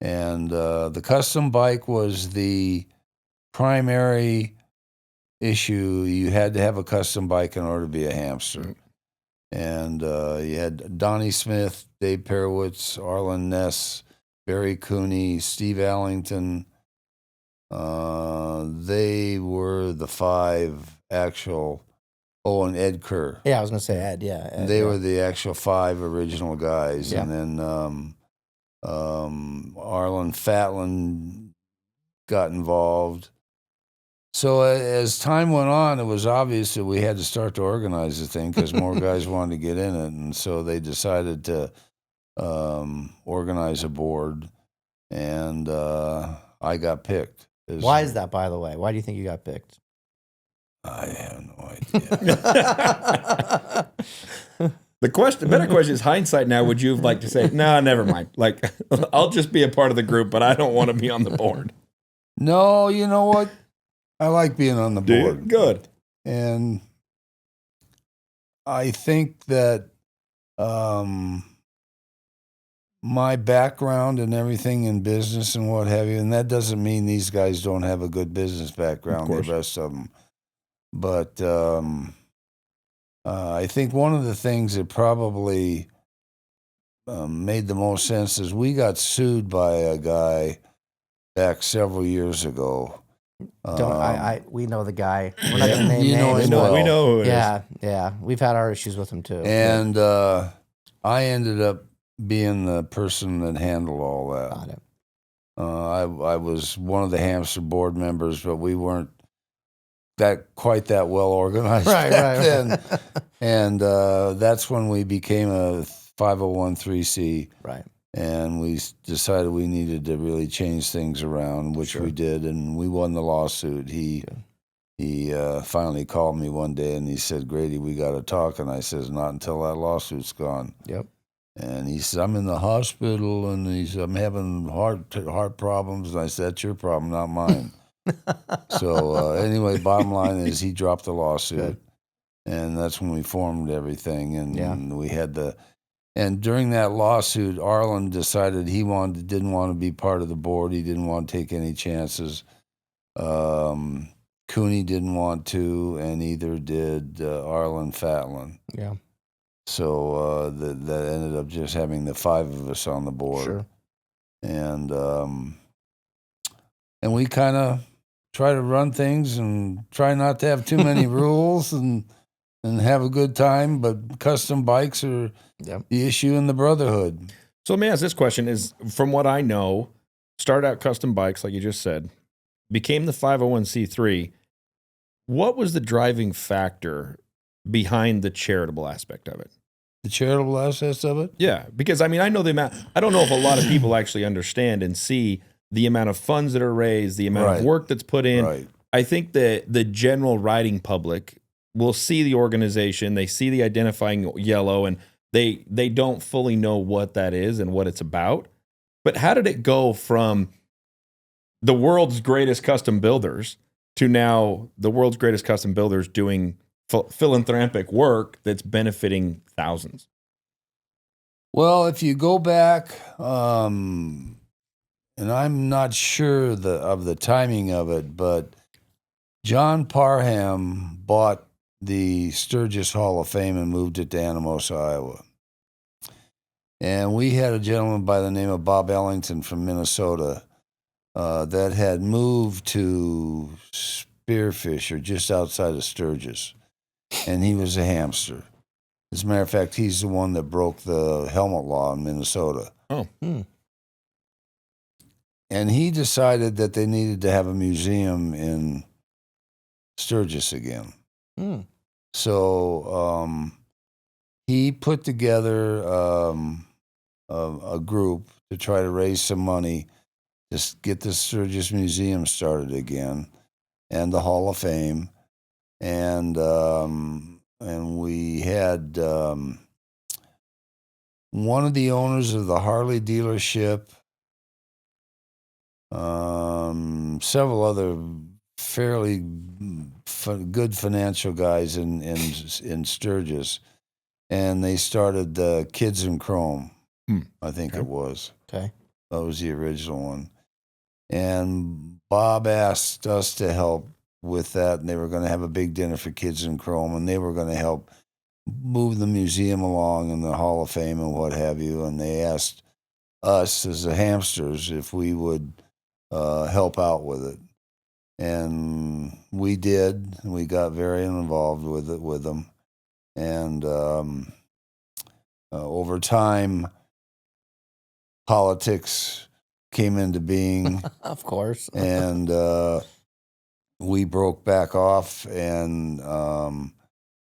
and the custom bike was the primary issue. You had to have a custom bike in order to be a hamster. Mm. And you had Donnie Smith, Dave Perowitz, Arlen Ness, Barry Cooney, Steve Allington. They were the 5 actual. Oh, and Ed Kerr. Yeah, I was going to say Ed. Yeah, Ed, they were the actual 5 original guys, Yeah. and then Arlen Fatlin got involved. So as time went on, it was obvious that we had to start to organize the thing because more guys wanted to get in it, and so they decided to organize a board, and I got picked. Why is that, by the way? Why do you think you got picked? I have no idea. The better question is hindsight now, would you have liked to say, no, never mind. Like, I'll just be a part of the group, but I don't want to be on the board. No, you know what? I like being on the board. Dude, good. And I think that my background and everything in business and what have you, and that doesn't mean these guys don't have a good business background, the rest of them. But I think one of the things that probably made the most sense is we got sued by a guy back several years ago. We know the guy. We're not going to name names. We know who it is. Yeah. We've had our issues with him too. And I ended up being the person that handled all that. Got it. I was one of the hamster board members, but we weren't quite that well organized back then. And that's when we became a 501(c)(3), right? And we decided we needed to really change things around, which we did, and we won the lawsuit. He finally called me one day and he said, "Grady, we got to talk." And I says, "Not until that lawsuit's gone." Yep. And he said, "I'm in the hospital," and he said, "I'm having heart problems." And I said, "That's your problem, not mine." So anyway, bottom line is he dropped the lawsuit. Good. And that's when we formed everything. And we had and during that lawsuit, Arlen decided he didn't want to be part of the board. He didn't want to take any chances. Cooney didn't want to, and neither did Arlen Fatlin. Yeah. So that ended up just having the 5 of us on the board. Sure. And we kind of try to run things and try not to have too many rules and have a good time, but custom bikes are the issue in the brotherhood. So let me ask this question is, from what I know, started out custom bikes, like you just said, became the 501(c)(3). What was the driving factor behind the charitable aspect of it? The charitable aspects of it? Yeah, because I mean, I know the amount. I don't know if a lot of people actually understand and see the amount of funds that are raised, the amount of work that's put in. Right. I think that the general riding public will see the organization, they see the identifying yellow, and they don't fully know what that is and what it's about. But how did it go from the world's greatest custom builders to now the world's greatest custom builders doing philanthropic work that's benefiting thousands? Well, if you go back, and I'm not sure of the timing of it, but John Parham bought the Sturgis Hall of Fame and moved it to Anamosa, Iowa. And we had a gentleman by the name of Bob Ellington from Minnesota that had moved to Spearfish, or just outside of Sturgis, and he was a hamster. As a matter of fact, he's the one that broke the helmet law in Minnesota. Oh. And he decided that they needed to have a museum in Sturgis again. So he put together a group to try to raise some money to get the Sturgis Museum started again, and the Hall of Fame, and we had one of the owners of the Harley dealership, several other fairly good financial guys in Sturgis, and they started Kids in Chrome. I think it was. Okay. That was the original one. And Bob asked us to help with that, and they were going to have a big dinner for Kids in Chrome, and they were going to help move the museum along and the Hall of Fame and what have you. And they asked us as the Hamsters if we would help out with it. And we did. We got very involved with them. And over time, politics came into being. Of course. And we broke back off, and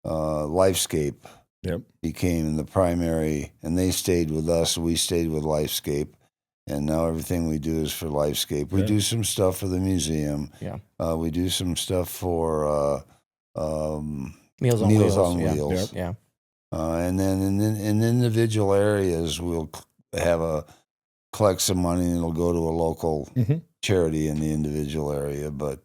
Lifescape became the primary, and they stayed with us. We stayed with Lifescape, and now everything we do is for Lifescape. We do some stuff for the museum. Yeah. We do some stuff for Meals on Wheels. Yeah. And then in individual areas, we'll collect some money, and it'll go to a local charity in the individual area. But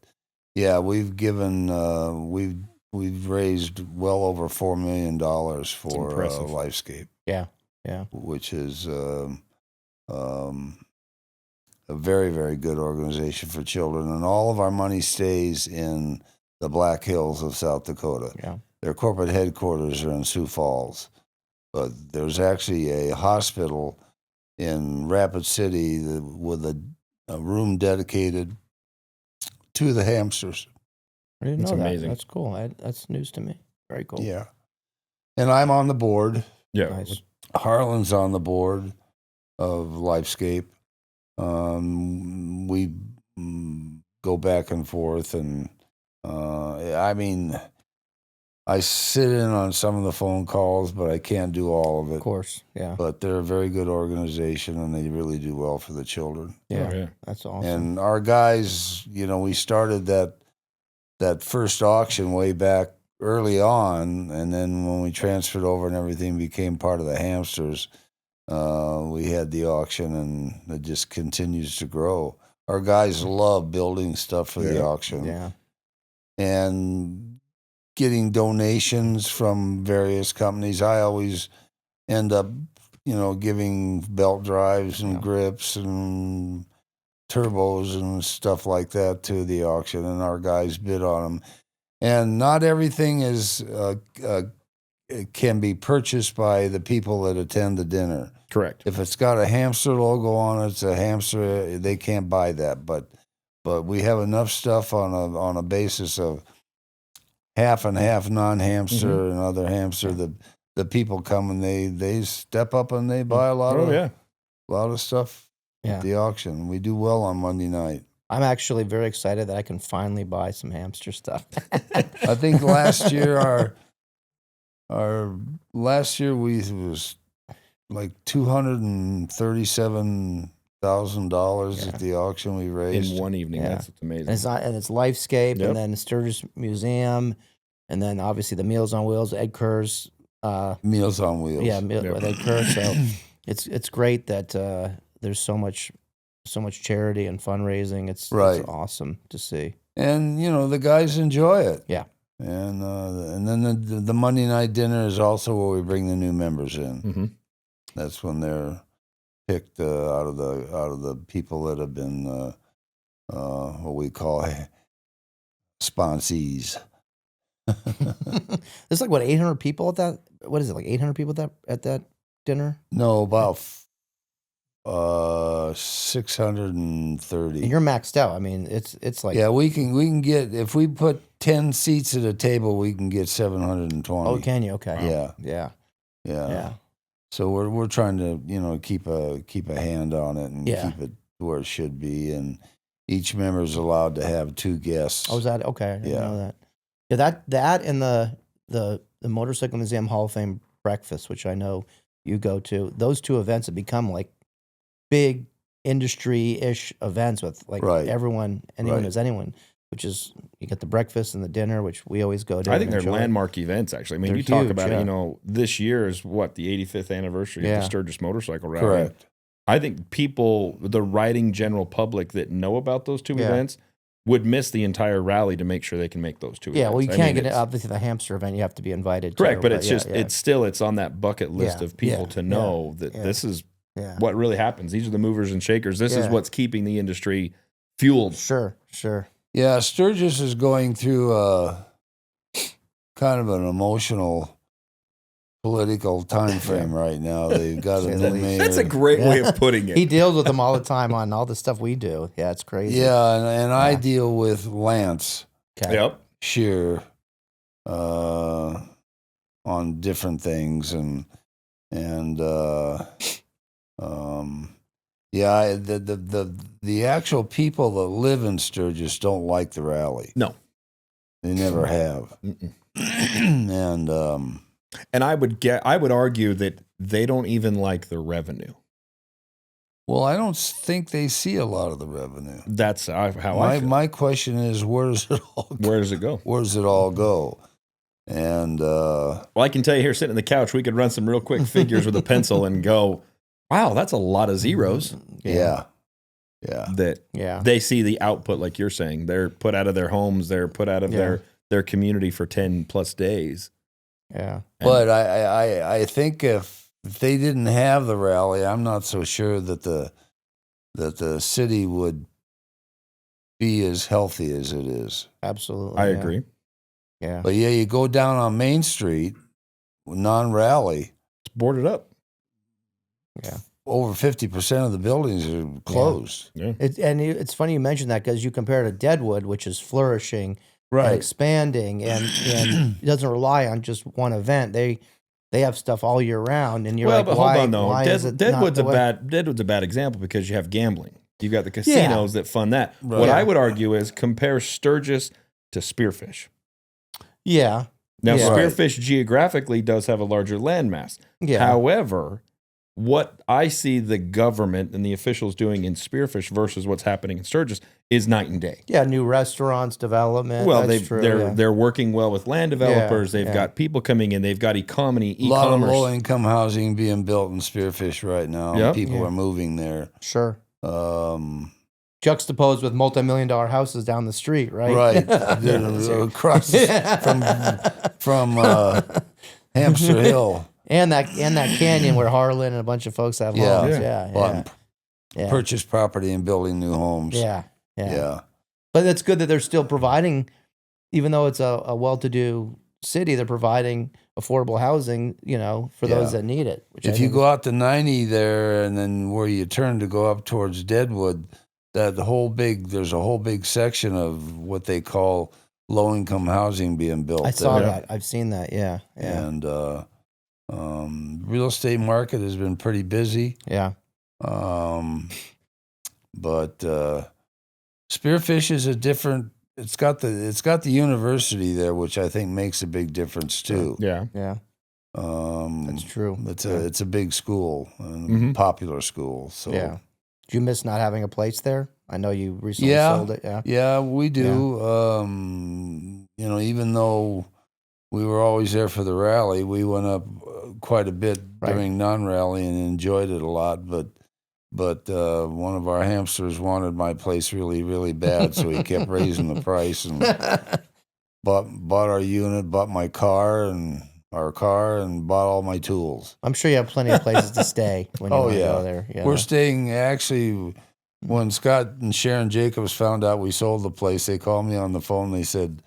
yeah, we've given we've raised well over $4 million for Lifescape. Yeah. Which is a very, very good organization for children, and all of our money stays in the Black Hills of South Dakota. Yeah. Their corporate headquarters are in Sioux Falls, but there's actually a hospital in Rapid City with a room dedicated to the hamsters. I didn't know that. Amazing. That's cool. That's news to me. Very cool. Yeah. And I'm on the board. Yeah. Nice. Harlan's on the board of Lifescape. We go back and forth, and I sit in on some of the phone calls, but I can't do all of it. Of course, yeah. But they're a very good organization, and they really do well for the children. Yeah, Oh, yeah. That's awesome. And our guys, we started that first auction way back early on, and then when we transferred over and everything became part of the Hamsters, we had the auction, and it just continues to grow. Our guys love building stuff for the auction. Yeah. And getting donations from various companies. I always end up, giving belt drives and grips and turbos and stuff like that to the auction, and our guys bid on them. And not everything can be purchased by the people that attend the dinner. Correct. If it's got a hamster logo on it, it's a hamster. They can't buy that, but we have enough stuff on a basis of half and half non-hamster and other hamster. The people come and they step up and they buy a lot of stuff at the auction. We do well on Monday night. I'm actually very excited that I can finally buy some hamster stuff. I think last year our last year was like $237,000 at the auction we raised in one evening. Yeah. That's amazing. And it's Lifescape, and then Sturgis Museum, and then obviously the Meals on Wheels, Ed Kerr's. Meals on Wheels. Yeah, with Ed Kerr. So it's great that there's so much charity and fundraising. It's awesome to see. And the guys enjoy it. Yeah. And then the Monday night dinner is also where we bring the new members in. That's when they're picked out of the people that have been what we call sponsees. There's like 800 people at that. What is it, like 800 people at that dinner? No, about 630. And you're maxed out. I mean, it's like we can get, if we put 10 seats at a table, we can get 720. Oh, can you? Okay. Yeah. So we're trying to keep a hand on it and keep it where it should be, and each member is allowed to have 2 guests. Oh, is that okay? I didn't know that. Yeah, that and the Motorcycle Museum Hall of Fame breakfast, which I know you go to. Those 2 events have become like big industry-ish events with anyone knows anyone. Which is, you get the breakfast and the dinner, which we always go to. I think they're landmark events, actually. I mean, They're you talk huge, about it, this year is what, the 85th anniversary of the Sturgis Motorcycle Rally. Correct. I think people, the riding general public that know about those 2 events, would miss the entire rally to make sure they can make those two. Yeah, events. well, you can't get it. Obviously, the hamster event, you have to be invited. Correct, to, but it's just it's on that bucket list of people to know that this is what really happens. These are the movers and shakers. This is what's keeping the industry fueled. Sure. Yeah, Sturgis is going through kind of an emotional political time frame right now. They've got a new mayor. That's a great way of putting it. He deals with them all the time on all the stuff we do. Yeah, it's crazy. Yeah, and I deal with Lance Shear on different things, and the actual people that live in Sturgis don't like the rally. No, they never have. And I would argue that they don't even like the revenue. Well, I don't think they see a lot of the revenue. That's how I feel. My question is, where does it all go? Where does it go? Where does it all go? And well, I can tell you here, sitting on the couch, we could run some real quick figures with a pencil and go, "Wow, that's a lot of zeros." Yeah. They see the output, like you're saying. They're put out of their homes. They're put out of their community for 10 plus days. Yeah. But I think if they didn't have the rally, I'm not so sure that the city would be as healthy as it is. Absolutely. I agree. Yeah. But you go down on Main Street, non-rally. It's boarded up. Yeah. Over 50% of the buildings are closed. Yeah. It's funny you mentioned that because you compare it to Deadwood, which is flourishing. Right. And expanding and it doesn't rely on just one event. They have stuff all year round, and you're like, but why, hold on though. Deadwood's a bad bad example because you have gambling. You've got the casinos that fund that. Right. What I would argue is compare Sturgis to Spearfish. Yeah. Now Spearfish geographically does have a larger landmass. Yeah. However, what I see the government and the officials doing in Spearfish versus what's happening in Sturgis is night and day. Yeah, new restaurants, development. Well, they're working well with land developers. They've got people coming in. They've got e-commerce. A lot of low-income housing being built in Spearfish right now. Yep. People are moving there. Sure. Juxtaposed with multi-million-dollar houses down the street, right? Right. Across from Hamster Hill. And that canyon where Harlan and a bunch of folks have homes. Yeah. Purchase property and building new homes. Yeah. But it's good that they're still providing, even though it's a well-to-do city, they're providing affordable housing, for those that need it. If you go out to 90 there and then where you turn to go up towards Deadwood, there's a whole big section of what they call low-income housing being built. I saw that. I've seen that. Yeah. And real estate market has been pretty busy. Yeah. But Spearfish is a different. It's got the university there, which I think makes a big difference too. Yeah. That's true. It's a big school, popular school. So yeah. Do you miss not having a place there? I know you recently sold it. Yeah, we do. Yeah. Even though we were always there for the rally, we went up quite a bit during non-rally and enjoyed it a lot. But one of our hamsters wanted my place really, really bad, so he kept raising the price and bought our unit, bought my car and bought all my tools. I'm sure you have plenty of places to stay when you go there. Yeah. We're staying actually. When Scott and Sharon Jacobs found out we sold the place, they called me on the phone. They said,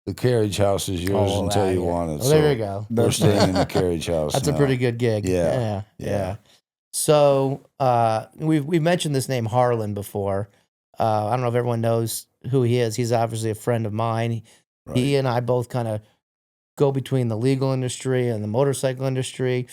"The carriage house is yours until you want it." Well, there you go. We're staying in the carriage house. That's a pretty good gig. Yeah. So we've mentioned this name Harlan before. I don't know if everyone knows who he is. He's obviously a friend of mine. Right. He and I both kind of go between the legal industry and the motorcycle industry.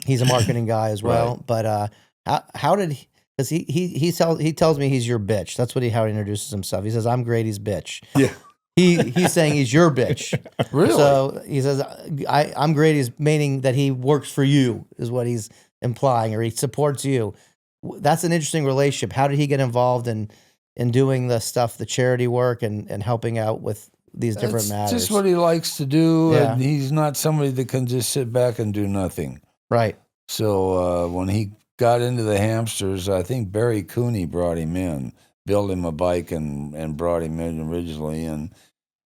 He's a marketing guy as well. Right. But how did he? Because he tells me he's your bitch. That's how he introduces himself. He says, "I'm Grady's bitch." Yeah. He's saying he's your bitch. Really? So he says, I'm Grady's, meaning that he works for you, is what he's implying, or he supports you. That's an interesting relationship. How did he get involved in doing the stuff, the charity work, and helping out with these different matters? Just what he likes to do. Yeah. And he's not somebody that can just sit back and do nothing. Right. So when he got into the hamsters, I think Barry Cooney brought him in. built him a bike and brought him in originally,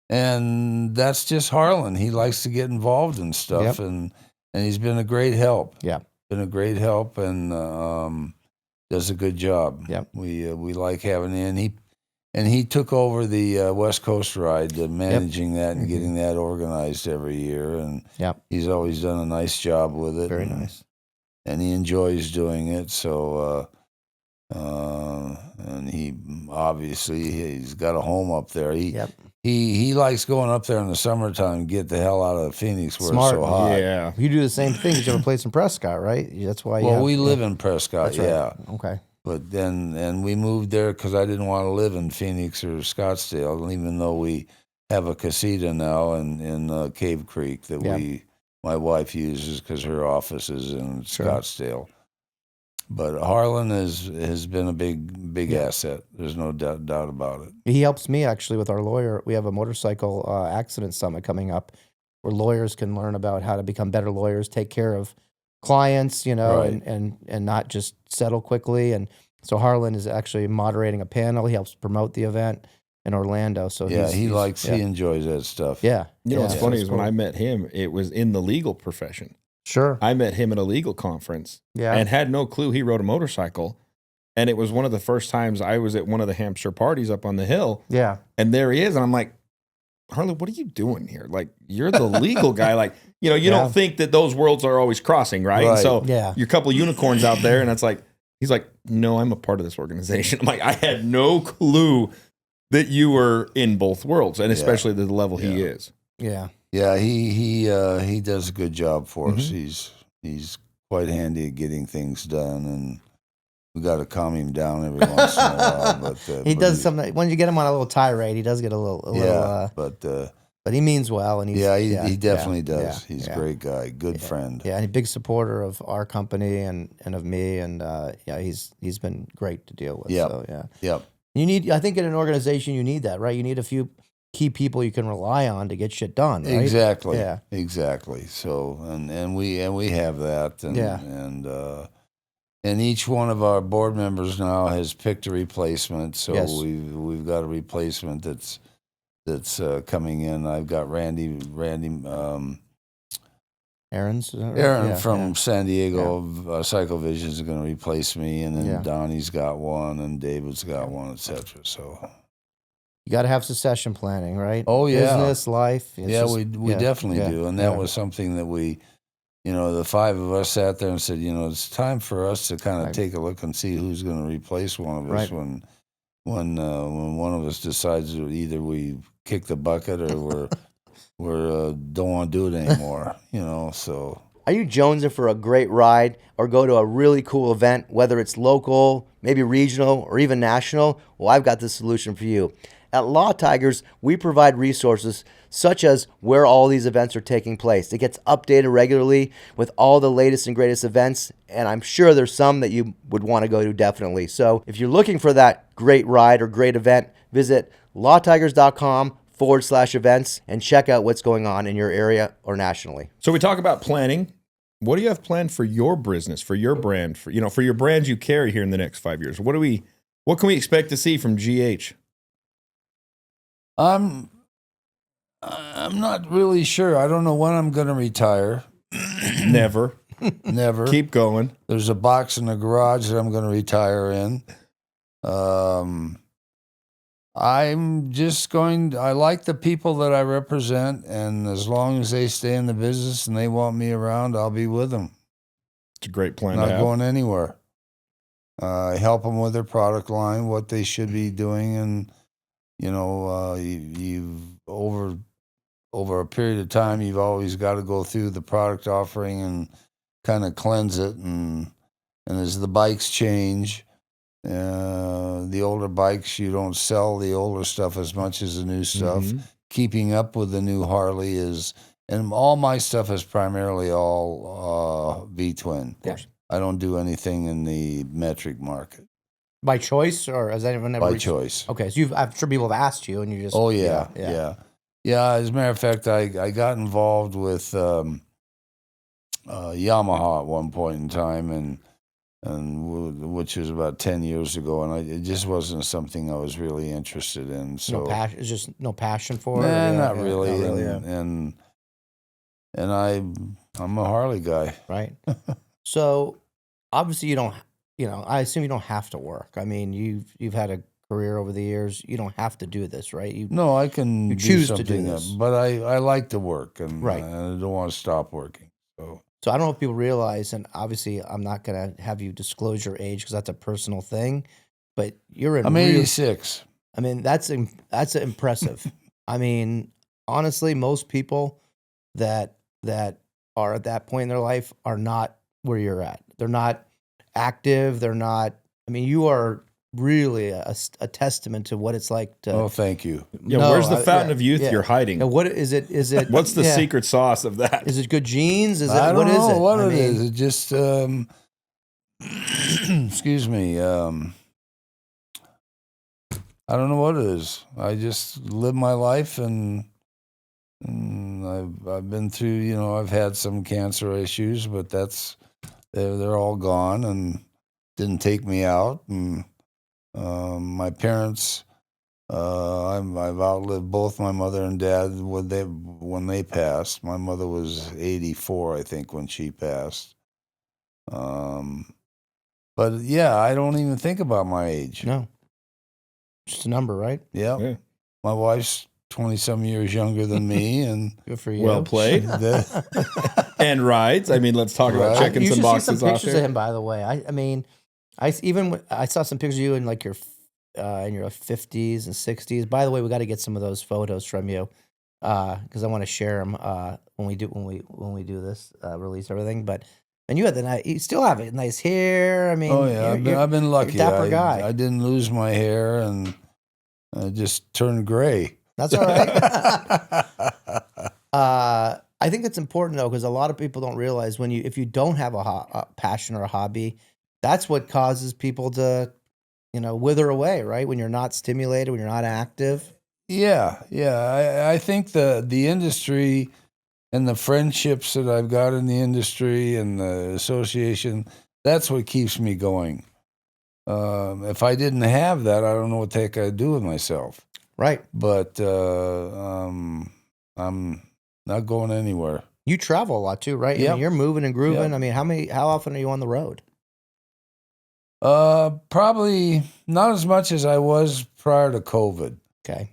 and that's just Harlan. He likes to get involved in stuff, and he's been a great help. Yeah, been a great help, and does a good job. Yep. We like having him. He took over the West Coast ride, managing that and getting that organized every year, and he's always done a nice job with it. Very nice. And he enjoys doing it. So, and he's got a home up there. He likes going up there in the summertime, get the hell out of Phoenix where Smart. it's so hot. Yeah. You do the same thing. You have a place in Prescott, right? That's why. We live in Prescott. That's right. Yeah. Okay. But then we moved there because I didn't want to live in Phoenix or Scottsdale, even though we have a casita now in Cave Creek that my wife uses because her office is in Scottsdale. But Harlan has been a big asset. There's no doubt about it. He helps me actually with our lawyer. We have a motorcycle accident summit coming up where lawyers can learn about how to become better lawyers, take care of clients, and not just settle quickly. And so Harlan is actually moderating a panel. He helps promote the event in Orlando. So he enjoys that stuff. Yeah. What's funny is when I met him, it was in the legal profession. Sure. I met him at a legal conference Yeah. and had no clue he rode a motorcycle. And it was one of the first times I was at one of the Hampshire parties up on the hill. Yeah. And there he is. And I'm like, Harlan, what are you doing here? Like, you're the legal guy. Like, you don't think that those worlds are always crossing, right? And so you're a couple of unicorns out there, and it's like, he's like, no, I'm a part of this organization. I'm like, I had no clue that you were in both worlds, and especially the level he is. Yeah. Yeah, he does a good job for us. He's quite handy at getting things done, and we got to calm him down every once in a while. But he does something when you get him on a little tirade. He does get a little. But he means well, and he definitely does. He's a great guy, good friend. Yeah, and a big supporter of our company and of me, and he's been great to deal with. Yep. So Yep. You need, I think, in an organization you need that, right? You need a few key people you can rely on to get shit done. Right? Exactly. Yeah. Exactly. So and we have that. And each one of our board members now has picked a replacement. So we've got a replacement that's coming in. I've got Randy Aaron from San Diego Cyclevision is going to replace me, and then Donnie's got one, and David's got one, etc. So you got to have succession planning, right? Oh yeah, business, life. We definitely do, and that was something that we, the five of us sat there and said, it's time for us to kind of take a look and see who's going to replace one of us when one of us decides that either we kick the bucket or we're don't want to do it anymore, so. Are you jonesing for a great ride or go to a really cool event, whether it's local, maybe regional, or even national? Well, I've got the solution for you. At Law Tigers, we provide resources such as where all these events are taking place. It gets updated regularly with all the latest and greatest events, and I'm sure there's some that you would want to go to definitely. So if you're looking for that great ride or great event, visit lawtigers.com/events and check out what's going on in your area or nationally. So we talk about planning. What do you have planned for your business, for your brand, for your brands you carry here in the next 5 years? What can we expect to see from GH? I'm not really sure. I don't know when I'm going to retire. Never. Keep going. There's a box in the garage that I'm going to retire in. I like the people that I represent, and as long as they stay in the business and they want me around, I'll be with them. It's a great plan. Not going anywhere. I help them with their product line, what they should be doing, and you've over a period of time, you've always got to go through the product offering and kind of cleanse it, and as the bikes change. The older bikes, you don't sell the older stuff as much as the new stuff. Mm-hmm. Keeping up with the new Harley and all my stuff is primarily all V-twin. Yeah. I don't do anything in the metric market. By choice, or has anyone ever? By choice. Okay, so I'm sure people have asked you, and you just. Oh yeah. As a matter of fact, I got involved with Yamaha at one point in time, and and which was about 10 years ago, and it just wasn't something I was really interested in. So no passion. It's just no passion for it. nah, Yeah, not yeah, really. not really, And I'm a Harley guy. right. So obviously you don't. I assume you don't have to work. I mean, you've had a career over the years. You don't have to do this, right? No, I can choose do to do something, this. but I like to work, and Right. I don't want to stop working. So I don't know if people realize, and obviously I'm not going to have you disclose your age because that's a personal thing, but you're in I'm real, 86. I mean, that's impressive. I mean, honestly, most people that are at that point in their life are not where you're at. They're not active. They're not. I mean, you are really a testament to what it's like to. Oh, thank you. Yeah, where's the fountain of youth you're hiding? Now, what is it? Is it? What's the secret sauce of that? Is it good genes? Is it? I don't What is know it? what I it mean, is. It just excuse me. I don't know what it is. I just live my life, and I've been through. I've had some cancer issues, but they're all gone and didn't take me out. And my parents, I've outlived both my mother and dad when they passed. My mother was 84, I think, when she passed. But yeah, I don't even think about my age. no, just a number, right? Yeah. My wife's 20-some years younger than me, and Good for you. Well played. And rides. I mean, let's talk about checking you some should boxes see some off pictures of here. him, by the way. I mean, I saw some pictures of you in like your in your 50s and 60s. By the way, we got to get some of those photos from you because I want to share them when we do this release everything. But and you still have it, nice hair. I mean, oh yeah, I've been lucky. You're a dapper guy. I didn't lose my hair, and I just turned gray. That's all right. I think it's important though, because a lot of people don't realize if you don't have a passion or a hobby, that's what causes people to, wither away, right? When you're not stimulated, when you're not active. Yeah. I think the industry and the friendships that I've got in the industry and the association, that's what keeps me going. If I didn't have that, I don't know what the heck I'd do with myself. Right. But I'm not going anywhere. You travel a lot too, right? Yep. I mean, you're moving and grooving. Yep. I mean, how often are you on the road? Probably not as much as I was prior to COVID. Okay.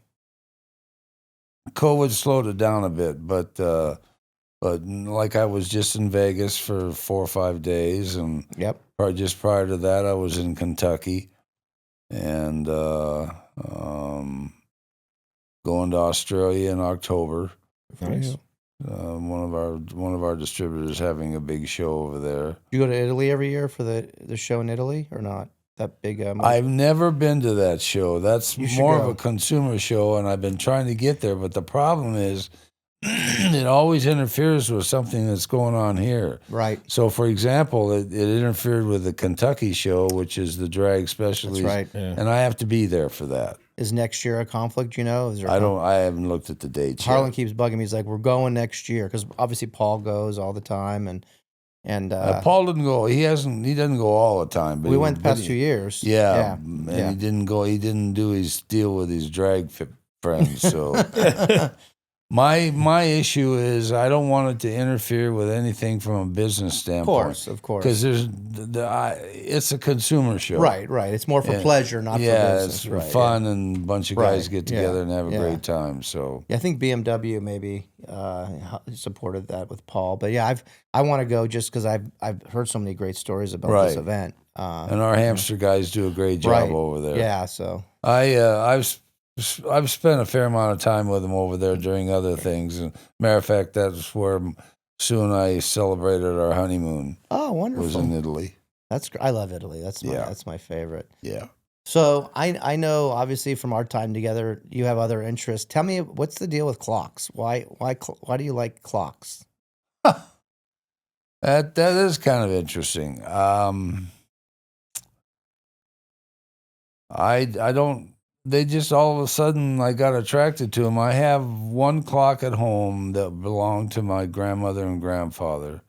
COVID slowed it down a bit, but like I was just in Vegas for 4 or 5 days, and Yep. just prior to that, I was in Kentucky, and going to Australia in October. Nice. One of our distributors having a big show over there. You go to Italy every year for the show in Italy or not? That big. I've never been to that show. That's more of go. a consumer show, and I've been trying to get there. But the problem is, it always interferes with something that's going on here. Right. So, for example, it interfered with the Kentucky show, which is the drag specialties. That's right. Yeah. And I have to be there for that. Is next year a conflict? Is there I haven't looked at the dates Harlan yet. keeps bugging me. He's like, "We're going next year," because obviously Paul goes all the time, and Paul didn't go. He doesn't go all the time. But we went the past 2 years. Yeah, and he didn't go. He didn't do his deal with his drag friends. So my issue is I don't want it to interfere with anything from a business standpoint. Of course, because it's a consumer show. Right. It's more for pleasure, not for business. It's right, fun, and a bunch of guys get together and have a yeah. great time. So I think BMW maybe supported that with Paul, but yeah, I want to go just because I've heard so many great stories about this event. And our hamster guys do a great job over there. Yeah, so I've spent a fair amount of time with them over there during other things. And matter of fact, that's where Sue and I celebrated our honeymoon. Oh, wonderful! Was in Italy. I love Italy. That's my favorite. Yeah. So I know obviously from our time together, you have other interests. Tell me, what's the deal with clocks? Why do you like clocks? That is kind of interesting. I don't. They just all of a sudden I got attracted to them. I have one clock at home that belonged to my grandmother and grandfather,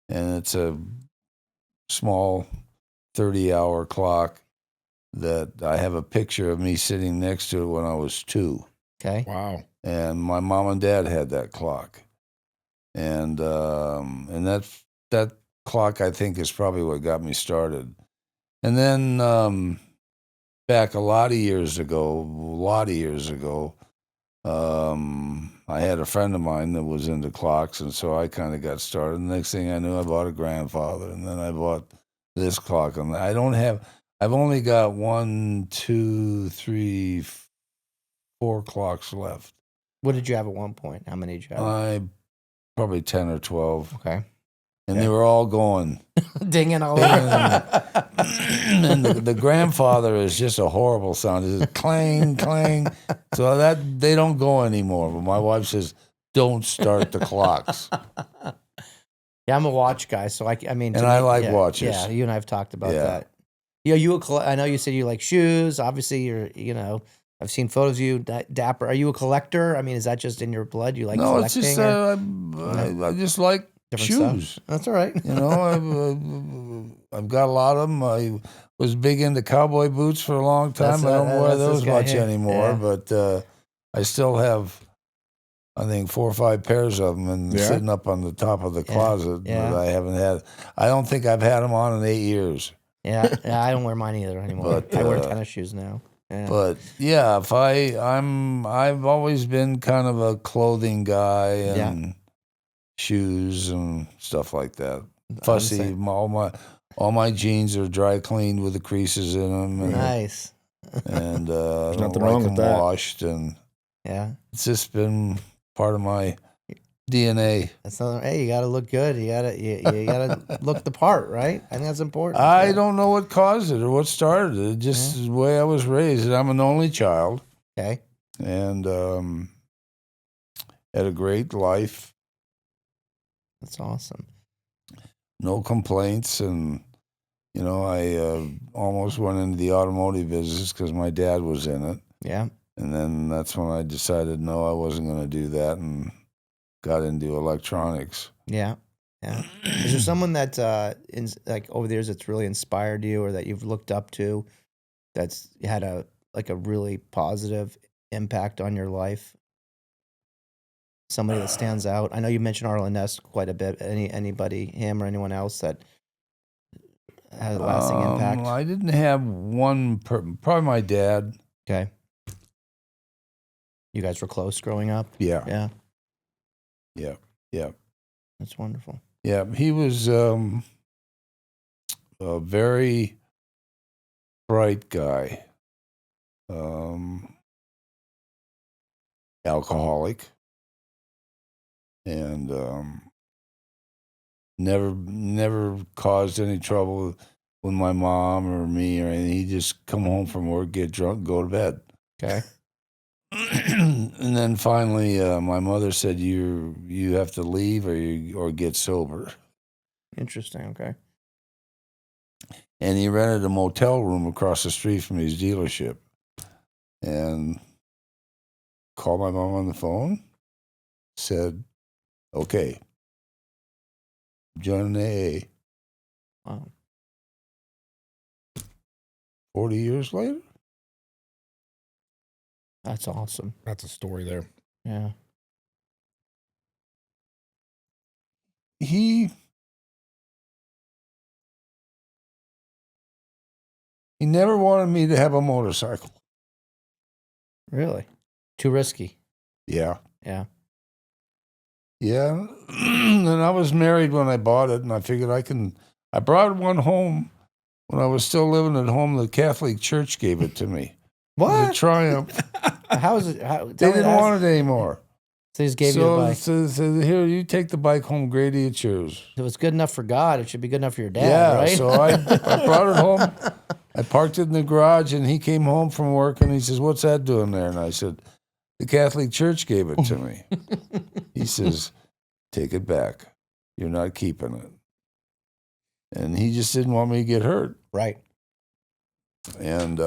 and it's a small 30-hour clock that I have a picture of me sitting next to it when I was 2. Okay. Wow. And my mom and dad had that clock. And that clock, I think, is probably what got me started. And then back a lot of years ago, I had a friend of mine that was into clocks, and so I kind of got started. The next thing I knew, I bought a grandfather, and then I bought this clock. And I've only got 1, 2, 3, 4 clocks left. What did you have at one point? How many did you have? Probably 10 or 12. Okay. And they were all going. Dinging all over. And the grandfather is just a horrible sound. It's just clang, clang. So that they don't go anymore. But my wife says, don't start the clocks. Yeah, I'm a watch guy, so I mean, and I like watches. Yeah, you and I have talked about that. Yeah, I know you said you like shoes. Obviously, I've seen photos of you, dapper. Are you a collector? I mean, is that just in your blood? You like collecting? No, it's just I just like shoes. Stuff? That's all right. I've got a lot of them. I was big into cowboy boots for a long time. I don't wear those much anymore, but I still have, I think, 4 or 5 pairs of them and sitting up on the top of the closet that I haven't had. I don't think I've had them on in 8 years. Yeah, I don't wear mine either anymore. But, I wear tennis shoes now. Yeah. But yeah, I've always been kind of a clothing guy and shoes and stuff like that. Fussy. All my jeans are dry cleaned with the creases in them. And, nice. And there's nothing wrong with that. Washed, and it's just been part of my DNA. Hey, you gotta look good. You gotta look the part, right? I think that's important. I don't know what caused it or what started it. Just the way I was raised. I'm an only child. Okay. And had a great life. That's awesome. No complaints, and I almost went into the automotive business because my dad was in it. Yeah. And then that's when I decided no, I wasn't going to do that, and got into electronics. Yeah. Yeah. Is there someone that like over the years that's really inspired you, or that you've looked up to, that's had a really positive impact on your life? Somebody that stands out. I know you mentioned Arlen Ness quite a bit. Anybody, him or anyone else that had a lasting impact? I didn't have one. Probably my dad. Okay. You guys were close growing up? Yeah. Yeah. Yeah. Yeah. That's wonderful. Yeah. He was a very bright guy. Alcoholic. And never caused any trouble with my mom or me or anything. He'd just come home from work, get drunk, go to bed. Okay. And then finally, my mother said, "You have to leave or get sober." Interesting. Okay. And he rented a motel room across the street from his dealership, and called my mom on the phone. Said, "Okay, join AA." Wow. 40 years later. That's awesome. That's a story there. Yeah. He never wanted me to have a motorcycle. Really? Too risky. Yeah. Yeah. Yeah. And I was married when I bought it, and I figured I brought one home when I was still living at home. The Catholic Church gave it to me. What? The Triumph. How is it? They didn't want it anymore. So he just gave you the bike. So here, you take the bike home, Grady, it's yours. If it was good enough for God, it should be good enough for your dad, right? So I brought it home. I parked it in the garage, and he came home from work, and he says, "What's that doing there?" And I said, "The Catholic Church gave it to me." He says, "Take it back. You're not keeping it." And he just didn't want me to get hurt. Right. And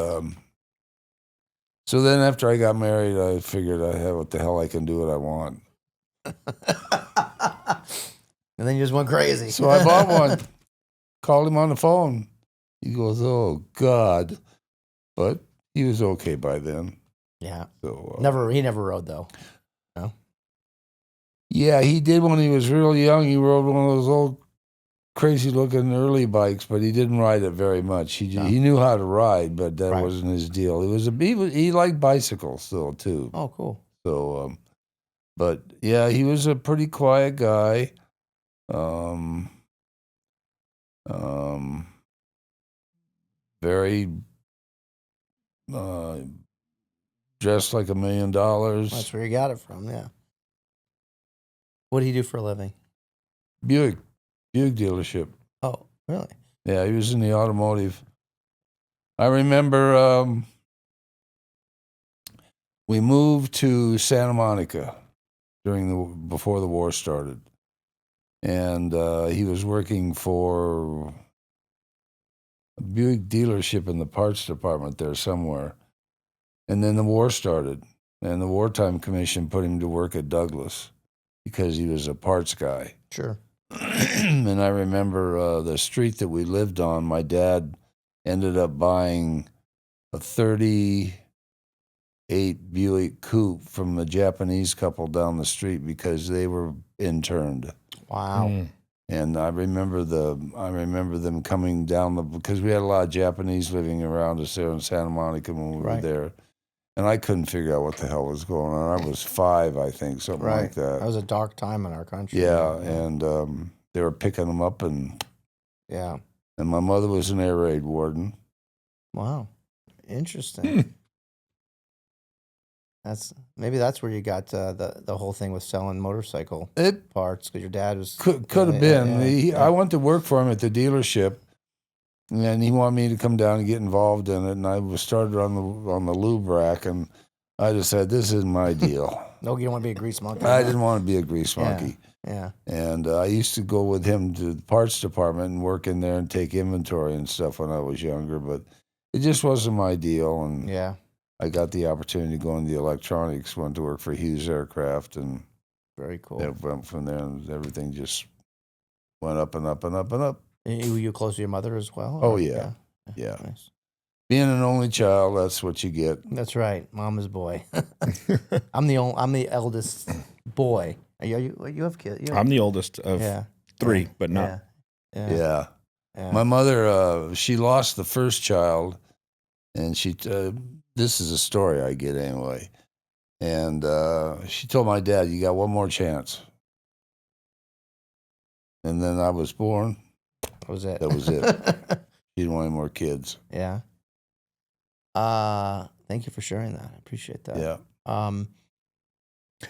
so then after I got married, I figured what the hell, I can do what I want. And then you just went crazy. So I bought one, called him on the phone. He goes, "Oh God," but he was okay by then. Yeah. So He never rode though. No. Yeah, he did when he was real young. He rode one of those old crazy looking early bikes, but he didn't ride it very much. He knew how to ride, but that wasn't his deal. He liked bicycles still too. Oh, cool. So but yeah, he was a pretty quiet guy. Very dressed like $1 million. That's where you got it from, yeah. What did he do for a living? Buick dealership. Oh, really? Yeah, he was in the automotive. I remember we moved to Santa Monica before the war started, and he was working for a Buick dealership in the parts department there somewhere. And then the war started, and the Wartime Commission put him to work at Douglas because he was a parts guy. Sure. And I remember the street that we lived on, my dad ended up buying a 38 Buick Coupe from a Japanese couple down the street because they were interned. Wow. Mm. And I remember them coming down because we had a lot of Japanese living around us there in Santa Monica when we were there. And I couldn't figure out what the hell was going on. I was 5, I think, something like that. That was a dark time in our country. Yeah, and they were picking them up, and my mother was an air raid warden. Wow, interesting. Maybe that's where you got the whole thing with selling motorcycle parts, because your dad was could have been. I went to work for him at the dealership, and he wanted me to come down and get involved in it. And I was started on the lube rack, and I just said, "This isn't my deal." No, you don't want to be a grease monkey. I didn't want to be a grease monkey. Yeah. And I used to go with him to the parts department and work in there and take inventory and stuff when I was younger, but it just wasn't my deal. And I got the opportunity to go into the electronics, went to work for Hughes Aircraft, and very cool. It went from there, and everything just went up and up and up and up. And you close to your mother as well? Oh, yeah. Nice. Being an only child, that's what you get. That's right, mama's boy. I'm the eldest boy. You have kids? I'm the oldest of 3, but not. Yeah. My mother, she lost the first child, and she. This is a story I get anyway, and she told my dad, "You got one more chance." And then I was born. That was it. That was it. She didn't want any more kids. Yeah. Thank you for sharing that. I appreciate that. Yeah.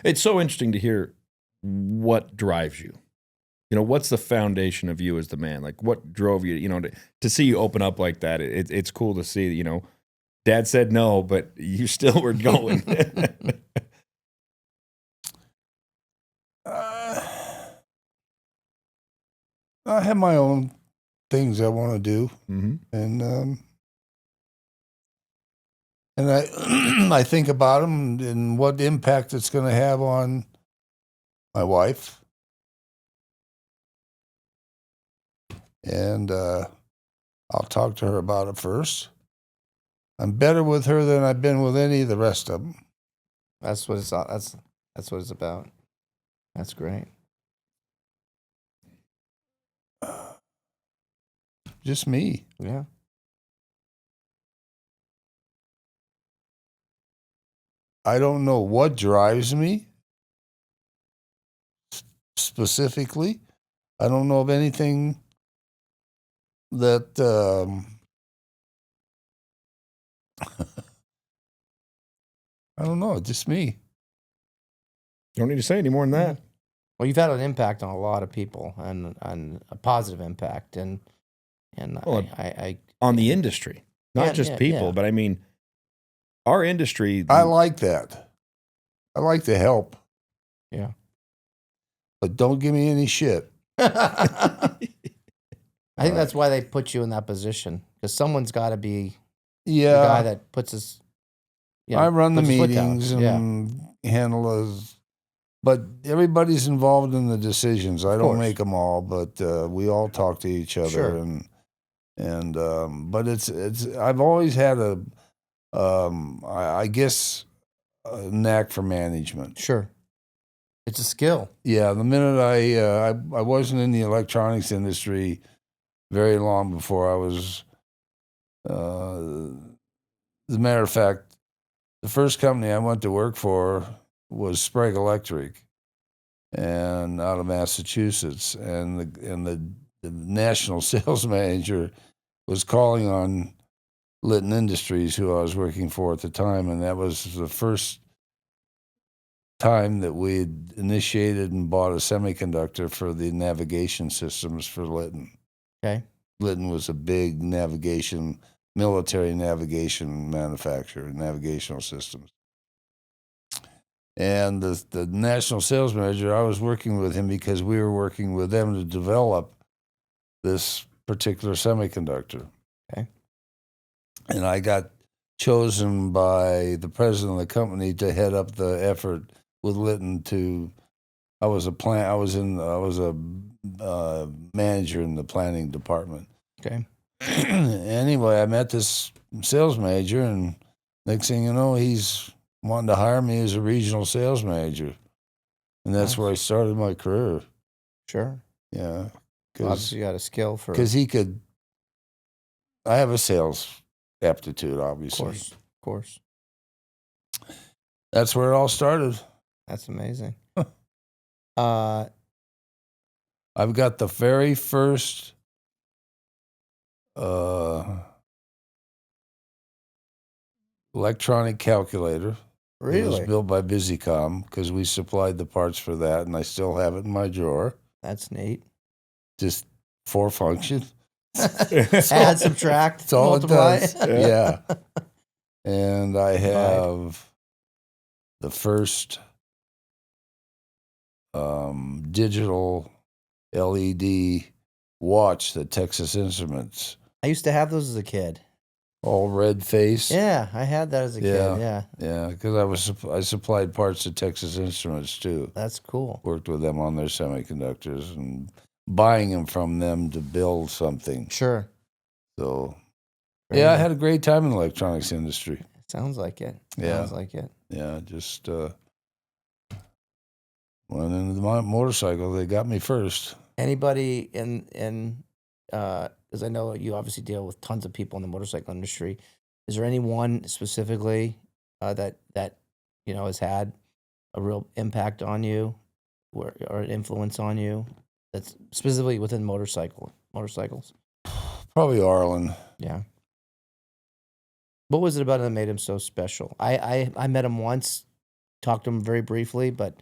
It's so interesting to hear what drives you. You know, what's the foundation of you as the man? Like, what drove you? You know, to see you open up like that. It's cool to see. You know, Dad said no, but you still were going. I have my own things I want to do, mm-hmm. and I think about them and what impact it's going to have on my wife, and I'll talk to her about it first. I'm better with her than I've been with any of the rest of them. That's what it's what it's about. That's great. Just me. Yeah. I don't know what drives me specifically. I don't know of anything that I don't know. Just me. You don't need to say any more than that. Well, you've had an impact on a lot of people, and a positive impact, and I on the industry, not just people, but I mean, our industry. I like that. I like to help. Yeah. But don't give me any shit. I think that's why they put you in that position, because someone's got to be the guy that puts his. I run the meetings and handle those. But everybody's involved in the decisions. I don't make them all, but we all talk to each other. Sure. And And but it's I've always had I guess a knack for management. Sure. It's a skill. Yeah, the minute I wasn't in the electronics industry very long before I was. As a matter of fact, the first company I went to work for was Sprague Electric, and out of Massachusetts, and the national sales manager was calling on Litton Industries, who I was working for at the time, and that was the first time that we had initiated and bought a semiconductor for the navigation systems for Litton. Okay. Litton was a big military navigation manufacturer, navigational systems. And the national sales manager, I was working with him because we were working with them to develop this particular semiconductor. Okay. And I got chosen by the president of the company to head up the effort with Litton I was a manager in the planning department. Okay. Anyway, I met this sales manager, and next thing you know, he's wanting to hire me as a regional sales manager. And that's where I started my career. Sure. Yeah. Obviously, you got a skill for. Because I have a sales aptitude, obviously. Of course. That's where it all started. That's amazing. I've got the very first electronic calculator. Really? It was built by Busicom because we supplied the parts for that, and I still have it in my drawer. That's neat. Just 4 functions. Add, subtract, that's all multiply. It does. Yeah. And I have the first digital LED watch that Texas Instruments. I used to have those as a kid. All red face. Yeah, I had that as a kid. Yeah. Yeah, because I supplied parts to Texas Instruments too. That's cool. Worked with them on their semiconductors and buying them from them to build something. Sure. So, Very I nice. had a great time in the electronics industry. Sounds like it. Yeah. Sounds like it. Yeah, just went into the motorcycle. They got me first. Anybody in because I know you obviously deal with tons of people in the motorcycle industry. Is there anyone specifically that has had a real impact on you or an influence on you that's specifically within motorcycles? Probably Arlen. Yeah. What was it about him that made him so special? I met him once, talked to him very briefly, but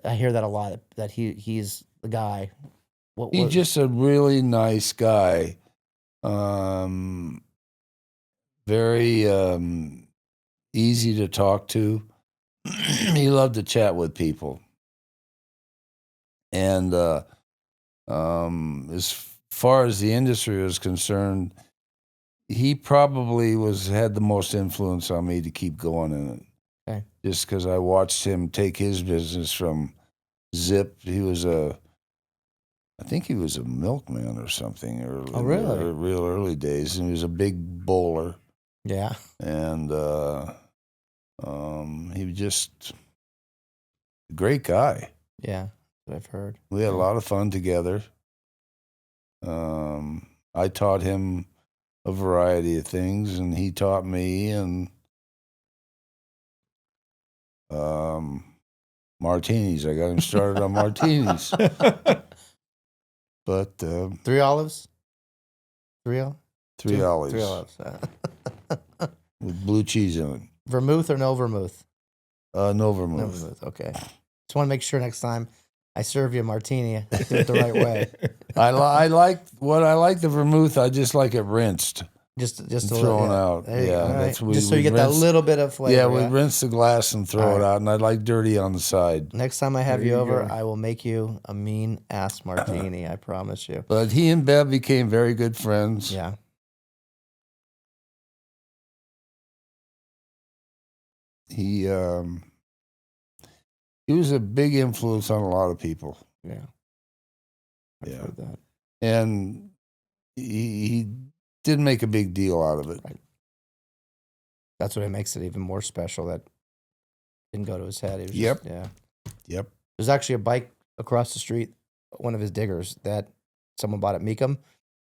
I hear that a lot, that he's the guy. He's just a really nice guy. Very easy to talk to. He loved to chat with people. And as far as the industry was concerned, he probably had the most influence on me to keep going in it. Okay. Just because I watched him take his business from zip. I think he was a milkman or something. Oh, really? Real early days. And he was a big bowler. Yeah. And he was just a great guy. Yeah, that's what I've heard. We had a lot of fun together. I taught him a variety of things, and he taught me, and martinis. I got him started on martinis. But 3 olives? 3 olives? 3 olives. 3 olives. With blue cheese in it. Vermouth or no vermouth? No vermouth. No vermouth, okay. Just want to make sure next time I serve you a martini, I do it the right way. I like the vermouth. I just like it rinsed. Just thrown out. Yeah, that's just so you get that little bit of flavor. Yeah, we rinse the glass and throw it out, and I like dirty on the side. Next time I have you over, I will make you a mean ass martini. I promise you. But he and Bev became very good friends. Yeah. He was a big influence on a lot of people. Yeah. I've heard that. And he didn't make a big deal out of it. Right. That's what makes it even more special. That didn't go to his head. It was Yep. Yep. There's actually a bike across the street, one of his diggers, that someone bought at Meekum.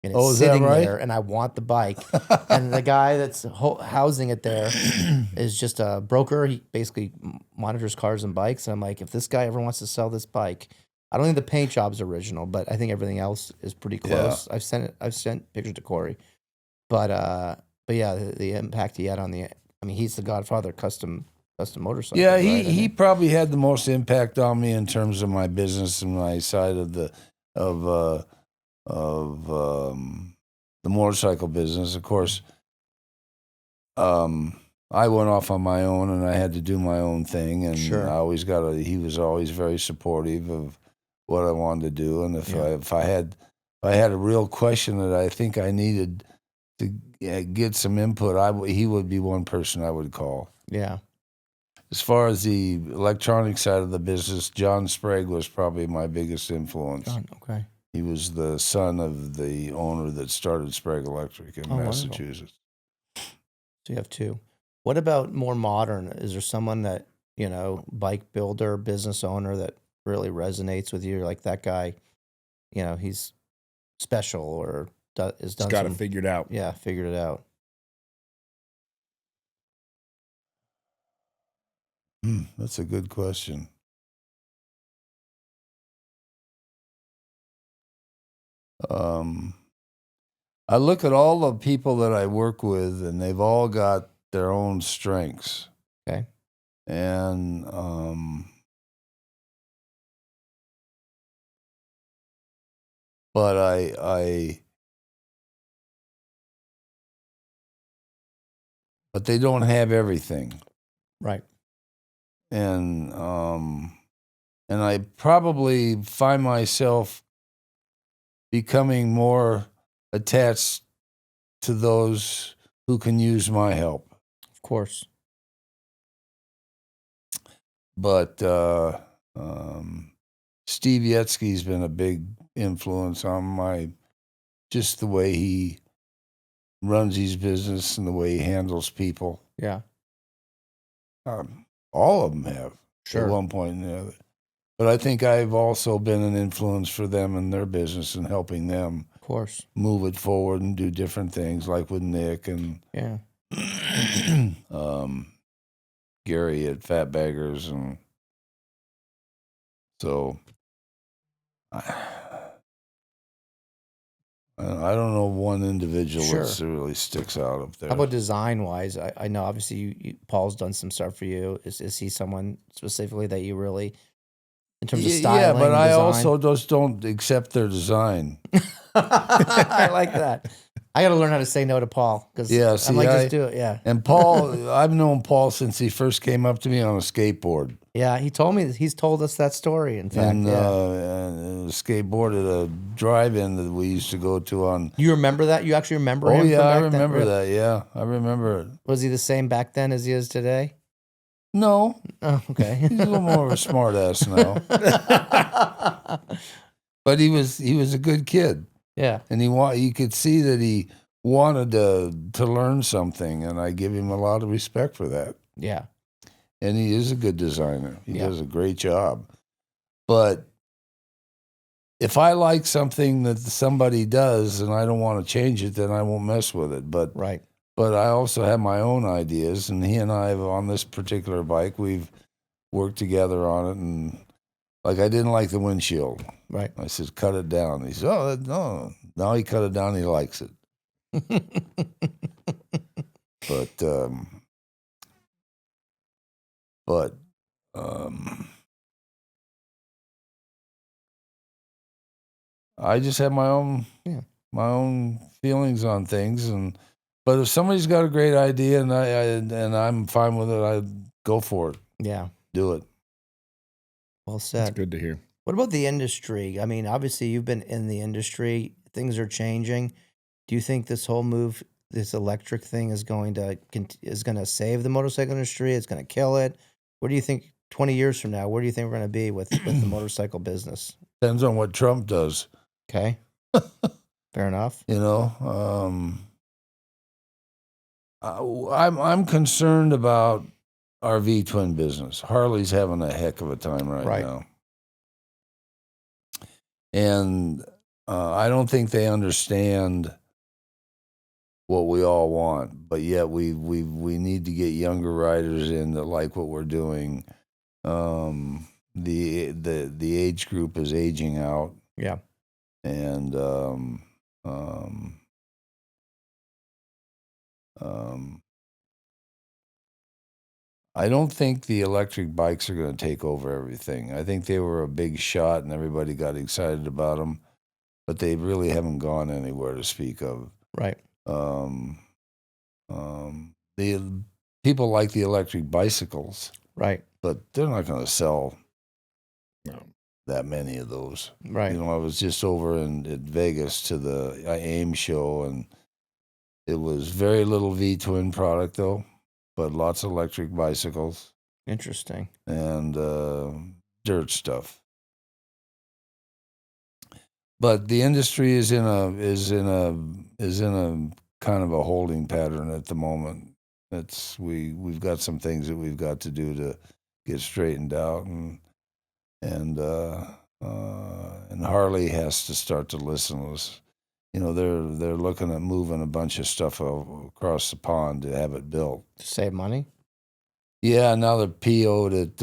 And it's sitting there, and I want the bike. And the guy that's housing it there is just a broker. He basically monitors cars and bikes. And I'm like, if this guy ever wants to sell this bike, I don't think the paint job's original, but I think everything else is pretty close. Yeah. I've sent pictures to Corey, but yeah, the impact he had on he's the godfather of custom motorcycles. Yeah, he probably had the most impact on me in terms of my business and my side of the motorcycle business. Of course, I went off on my own and I had to do my own thing, and sure. He was always very supportive of what I wanted to do, and if I had a real question that I think I needed to get some input, he would be one person I would call. Yeah. As far as the electronic side of the business, John Sprague was probably my biggest influence. John, okay. He was the son of the owner that started Sprague Electric in Massachusetts. Wonderful. So you have two. What about more modern? Is there someone that, bike builder, business owner that really resonates with you? Like that guy, he's special or he's got it figured out. Yeah, figured it out. That's a good question. I look at all the people that I work with, and they've all got their own strengths. Okay. And but but they don't have everything. Right. And I probably find myself becoming more attached to those who can use my help. Of course. But Steve Yetzke's been a big influence on just the way he runs his business and the way he handles people. Yeah. All of them have, sure, at one point or the other. But I think I've also been an influence for them in their business and helping them, of course, move it forward and do different things, like with Nick and Gary at Fat Baggers, and so I don't know one individual that really sticks out up there. How about design-wise? I know obviously Paul's done some stuff for you. Is he someone specifically that you really, in terms of styling? Yeah, but I also just don't accept their design. I like that. I got to learn how to say no to Paul because I'm like, just do it. Yeah. And Paul, I've known Paul since he first came up to me on a skateboard. Yeah, he told me he's told us that story. In fact, and skateboard at a drive-in that we used to go to on. You remember that? You actually remember him? Oh yeah, I remember that. Yeah, I remember it. Was he the same back then as he is today? No. Oh, okay. He's a little more of a smart ass now. But he was a good kid. Yeah. And you could see that he wanted to learn something, and I give him a lot of respect for that. Yeah. And he is a good designer. He does a great job. But if I like something that somebody does and I don't want to change it, then I won't mess with it. But I also have my own ideas, and he and I, on this particular bike, we've worked together on it. And like, I didn't like the windshield. Right. I said, cut it down. He said, oh, no. Now he cut it down. He likes it. But I just have my own feelings on things, but if somebody's got a great idea and I'm fine with it, I go for it. Yeah, do it. Well said. That's good to hear. What about the industry? I mean, obviously you've been in the industry. Things are changing. Do you think this whole move, this electric thing, is going to save the motorcycle industry? It's going to kill it? What do you think 20 years from now? Where do you think we're going to be with the motorcycle business? Depends on what Trump does. Okay. Fair enough. You know, I'm concerned about our V-twin business. Harley's having a heck of a time right now. And I don't think they understand what we all want, but yet we need to get younger riders in that like what we're doing. The age group is aging out. Yeah. And I don't think the electric bikes are going to take over everything. I think they were a big shot and everybody got excited about them, but they really haven't gone anywhere to speak of. Right. The people like the electric bicycles, right? But they're not going to sell that many of those, right? You know, I was just over at Vegas to the AIM show, and it was very little V-twin product though, but lots of electric bicycles. Interesting. And dirt stuff. But the industry is in a kind of a holding pattern at the moment. We've got some things that we've got to do to get straightened out, and Harley has to start to listen to us. You know, they're looking at moving a bunch of stuff across the pond to have it built to save money. Yeah, now they're PO'd at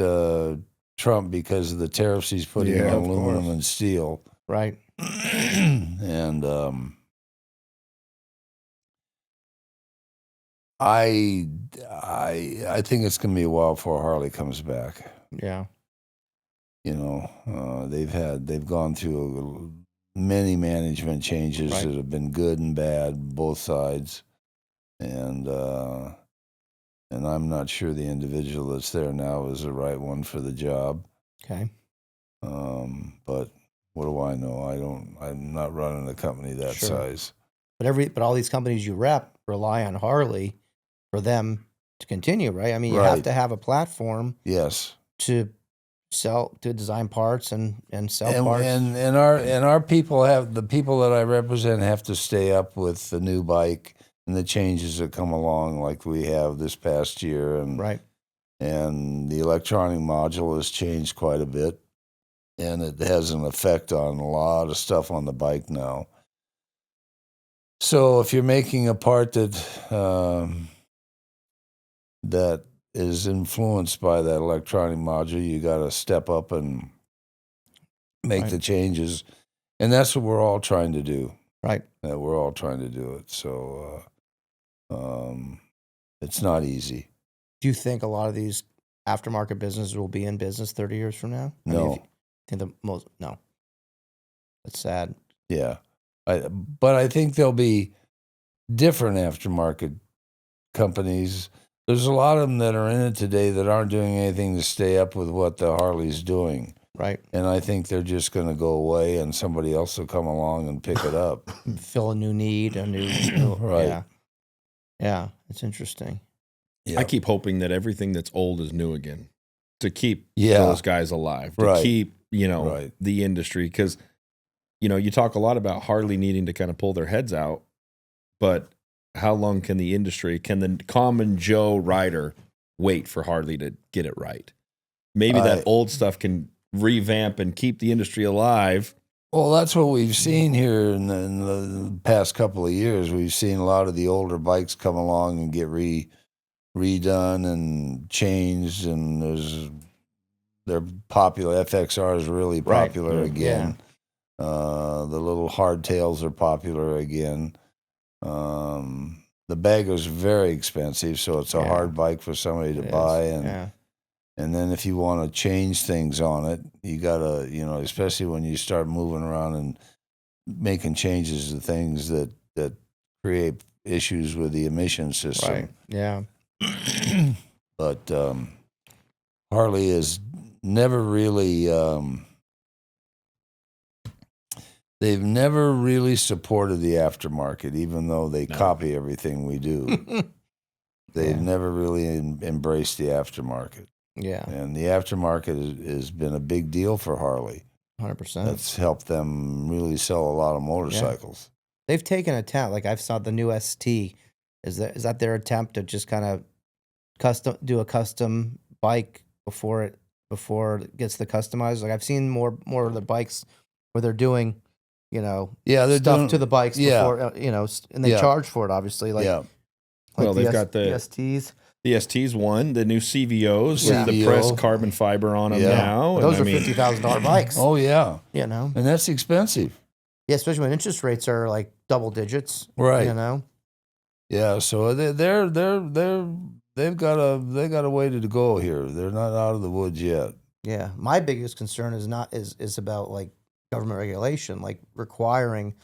Trump because of the tariffs he's putting on aluminum and steel. Right. And I think it's going to be a while before Harley comes back. Yeah. You know, they've gone through many management changes that have been good and bad, both sides, and I'm not sure the individual that's there now is the right one for the job. Okay. But what do I know? I'm not running a company that size. But all these companies you rep rely on Harley for them to continue, right? I mean, you have to have a platform. Yes. To design parts and sell parts. And our people the people that I represent have to stay up with the new bike and the changes that come along, like we have this past year, and and the electronic module has changed quite a bit, and it has an effect on a lot of stuff on the bike now. So if you're making a part that that is influenced by that electronic module, you got to step up and make the changes, and that's what we're all trying to do. Right. We're all trying to do it. So it's not easy. Do you think a lot of these aftermarket businesses will be in business 30 years from now? No. No. That's sad. Yeah. But I think there'll be different aftermarket companies. There's a lot of them that are in it today that aren't doing anything to stay up with what the Harley's doing. Right. And I think they're just going to go away and somebody else will come along and pick it up. Fill a new need, a new right. Yeah. Yeah, it's interesting. Yep. I keep hoping that everything that's old is new again, to keep those guys alive, to keep, the industry. Because, you talk a lot about Harley needing to kind of pull their heads out, but how long can the common Joe rider wait for Harley to get it right? Maybe that old stuff can revamp and keep the industry alive. Well, that's what we've seen here in the past couple of years. We've seen a lot of the older bikes come along and get redone and changed, and they're popular. FXR is really popular again. Yeah. The little hardtails are popular again. The Baggo's very expensive, so it's a hard bike for somebody to buy, and then if you want to change things on it, you gotta, especially when you start moving around and making changes to things that create issues with the emission system. Right. Yeah. But Harley has never really. They've never really supported the aftermarket, even though they copy everything we do. They've never really embraced the aftermarket. Yeah. And the aftermarket has been a big deal for Harley. 100%. That's helped them really sell a lot of motorcycles. They've taken a talent. Like I saw the new ST Is that their attempt to just kind of do a custom bike before it gets the customized? Like I've seen more of the bikes where they're doing, they're stuff doing, to the bikes before, and they charge for it, obviously. Like, well, they've got the STs. The ST's one, the new CVOs, Yeah. the pressed carbon fiber on them now. Those are $50,000 bikes. Oh yeah, and that's expensive. Yeah, especially when interest rates are like double digits. Right. Yeah, so they've got a way to go here. They're not out of the woods yet. Yeah, my biggest concern is about like government regulation, like requiring,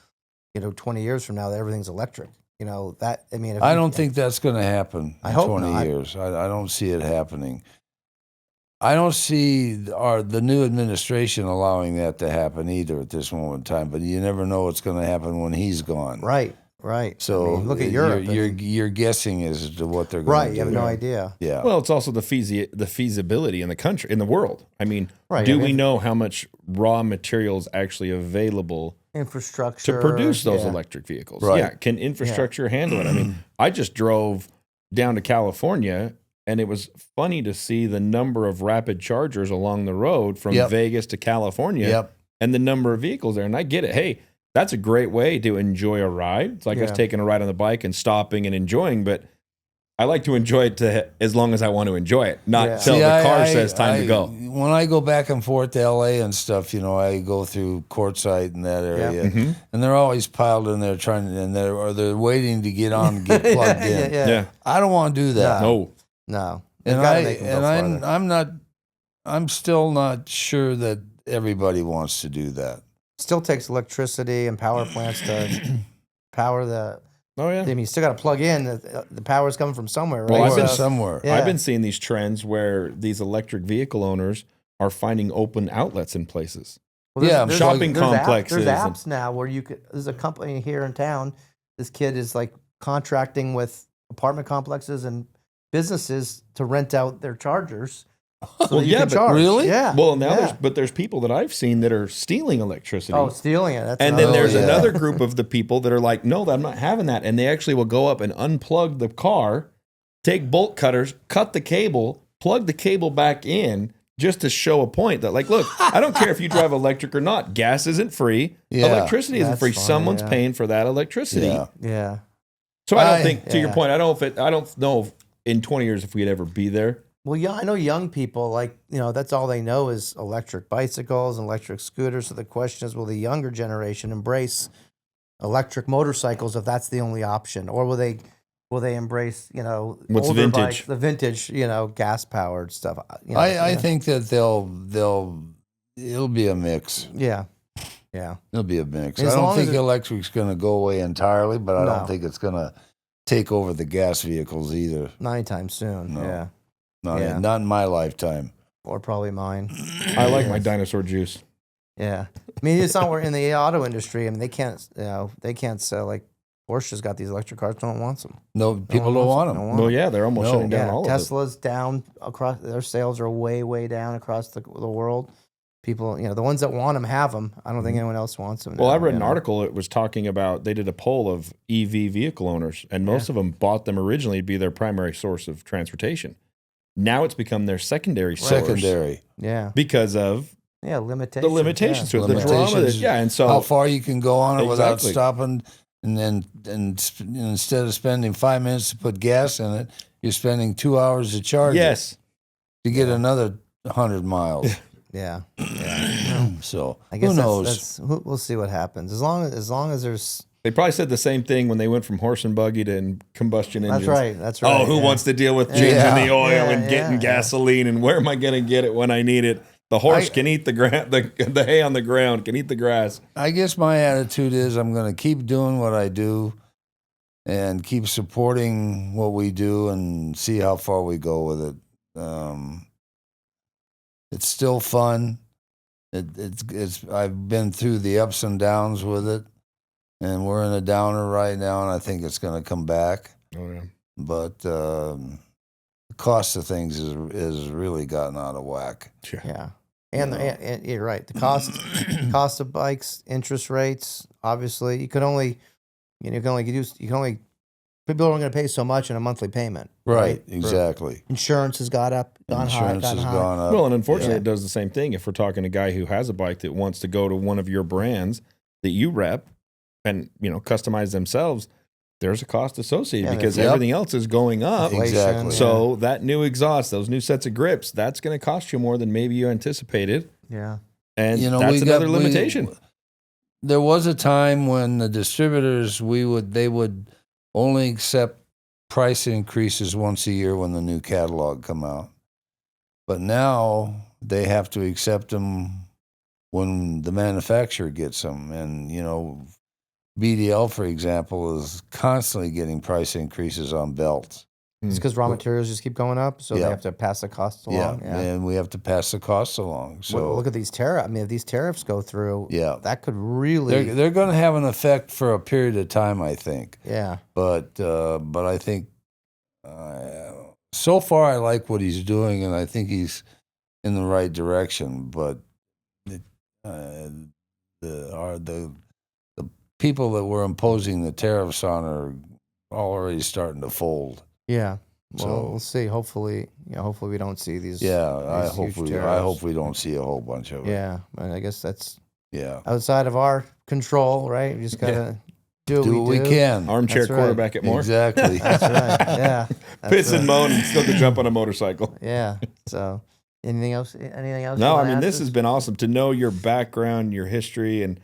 20 years from now that everything's electric. I don't think that's going to happen in 20 not. years. I don't see it happening. I don't see the new administration allowing that to happen either at this moment in time. But you never know what's going to happen when he's gone. Right. So look at Europe. You're guessing as to what they're going to do. You have no idea. Yeah. Well, it's also the feasibility in the country, in the world. I mean, do we know how much raw materials actually available? Infrastructure to produce those electric vehicles. Right. Yeah, can infrastructure handle it? I mean, I just drove down to California, and it was funny to see the number of rapid chargers along the road from Vegas to California, and the number of vehicles there. And I get it. Hey, that's a great way to enjoy a ride. It's like us taking a ride on the bike and stopping and enjoying, but I like to enjoy it as long as I want to enjoy it, not till the car says time to go. When I go back and forth to LA and stuff, I go through Quartzsite in that area, and they're always piled in there they're waiting to get on and get plugged in. Yeah. I don't want to do that. No. I'm still not sure that everybody wants to do that. Still takes electricity and power plants to power the. Oh yeah. I mean, you still got to plug in. The power's coming from somewhere, right? Well, I've been somewhere. Yeah. I've been seeing these trends where these electric vehicle owners are finding open outlets in places. Well, there's shopping complexes. There's apps now where there's a company here in town. This kid is like contracting with apartment complexes and businesses to rent out their chargers. So you can charge. Really? Yeah. Well, now there's people that I've seen that are stealing electricity. Oh, stealing it. And then there's another group of the people that are like, no, I'm not having that. And they actually will go up and unplug the car, take bolt cutters, cut the cable, plug the cable back in just to show a point that, like, look, I don't care if you drive electric or not. Gas isn't free. Yeah, electricity isn't free. Funny, Someone's paying for that electricity. Yeah. So I don't think, to your point, I don't know if in 20 years if we'd ever be there. Well, yeah, I know young people, like, that's all they know is electric bicycles and electric scooters. So the question is, will the younger generation embrace electric motorcycles if that's the only option? Or will they embrace, what's older vintage? bikes, the vintage, gas powered stuff? I think that it'll be a mix. Yeah. It'll be a mix. As I don't long think as electric's going to go away entirely, but I don't think it's going to take over the gas vehicles either. Not anytime soon. No. Yeah. Not in my lifetime. Or probably mine. I like my dinosaur juice. Yeah. I mean, it's not in the auto industry. I mean, they can't sell, like, Porsche's got these electric cars, no one wants them. No, people don't want them. Well, yeah, they're almost shutting down all of it. Tesla's down across, their sales are way, way down across the world. People, the ones that want them have them. I don't think anyone else wants them. Well, I read an article. It was talking about, they did a poll of EV vehicle owners, and most of them bought them originally to be their primary source of transportation. Now it's become their secondary source. Yeah. Because of limitations. the limitations to it, the drama. And so how far you can go on it without stopping, and then instead of spending 5 minutes to put gas in it, you're spending 2 hours to charge it to get another 100 miles. Yeah. So I guess who knows? We'll see what happens. As long as there's. They probably said the same thing when they went from horse and buggy to combustion engines. That's right. Oh, who wants to deal with changing the oil and getting gasoline, and where am I going to get it when I need it? The horse can eat the hay on the ground, can eat the grass. I guess my attitude is I'm going to keep doing what I do and keep supporting what we do and see how far we go with it. It's still fun. I've been through the ups and downs with it. And we're in a downer right now, and I think it's going to come back. Oh yeah. But the cost of things is really gotten out of whack. Yeah, and you're right. The cost of bikes, interest rates. Obviously, you can only people aren't going to pay so much in a monthly payment. Right, exactly. Insurance has gone up. Insurance has gone up. Well, and unfortunately, it does the same thing. If we're talking a guy who has a bike that wants to go to one of your brands that you rep and, customize themselves, there's a cost associated because everything else is going up. Exactly. So that new exhaust, those new sets of grips, that's going to cost you more than maybe you anticipated. Yeah. And that's another limitation. There was a time when the distributors, they would only accept price increases once a year when the new catalog come out. But now they have to accept them when the manufacturer gets them. And, BDL, for example, is constantly getting price increases on belts. It's because raw materials just keep going up, so they have to pass the costs along. Yeah, and we have to pass the costs along. So look at these tariffs. I mean, if these tariffs go through, that could really... They're going to have an effect for a period of time, I think. Yeah. But I think so far I like what he's doing, and I think he's in the right direction. But the people that we're imposing the tariffs on are already starting to fold. Yeah. Well, we'll see. Hopefully, hopefully we don't see these. Yeah, I hope we don't see a whole bunch of it. Yeah, and I guess that's outside of our control, right? We just gotta do what we can. Armchair quarterback it more. Exactly. That's right. Yeah. Piss and moan and still can jump on a motorcycle. Yeah. So, anything else? Anything else? No, I mean this has been awesome to know your background, your history, and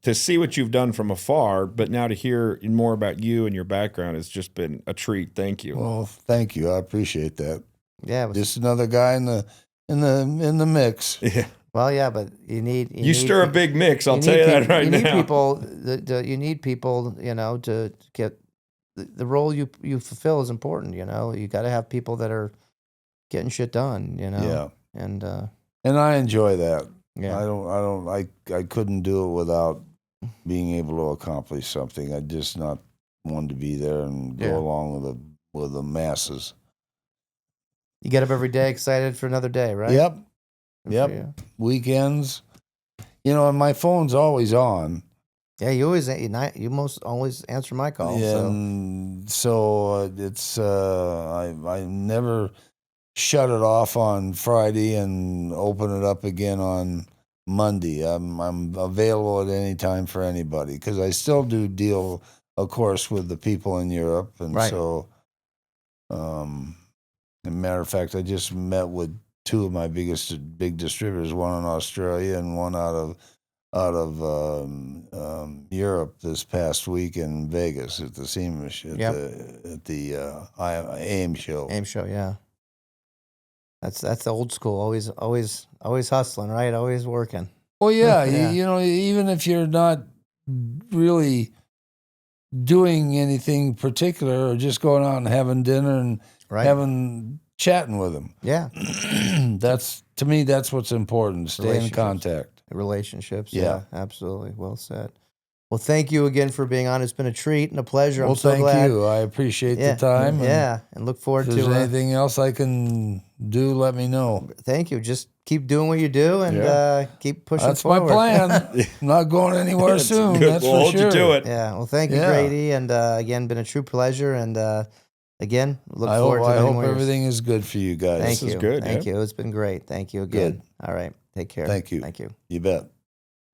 to see what you've done from afar, but now to hear more about you and your background has just been a treat. Thank you. Well, thank you. I appreciate that. Yeah, just another guy in the mix. Yeah. Well, yeah, but you stir a big mix. I'll tell you that right now. You need people. To get the role you fulfill is important. You got to have people that are getting shit done. Yeah. And I enjoy that. Yeah. I couldn't do it without being able to accomplish something. I just not wanted to be there and go along with the masses. You get up every day excited for another day, right? Yep. Weekends, and my phone's always on. Yeah, you most always answer my calls. And so it's I never shut it off on Friday and open it up again on Monday. I'm available at any time for anybody because I still do deal, of course, with the people in Europe, and so. As a matter of fact, I just met with two of my big distributors, one in Australia and one out of Europe this past week in Vegas at the SEMA at the AIM show. AIM show, yeah. That's the old school. Always hustling, right? Always working. Well, yeah, even if you're not really doing anything particular, or just going out and having dinner and chatting with them. Yeah, to me that's what's important. Stay in contact. Relationships. Yeah, absolutely. Well said. Well, thank you again for being on. It's been a treat and a pleasure. Well, thank you. I appreciate the time. And look forward to. If there's anything else I can do, let me know. Thank you. Just keep doing what you do and keep pushing forward. That's my plan. I'm not going anywhere soon. That's we'll hold you to it. Yeah. Well, thank you, Grady. And again, been a true pleasure. And again, look forward to I hope everything is good for you guys. Thank you. This is good. Thank you. It's been great. Thank you again. Good. All right. Take care. Thank you. Thank you. You bet.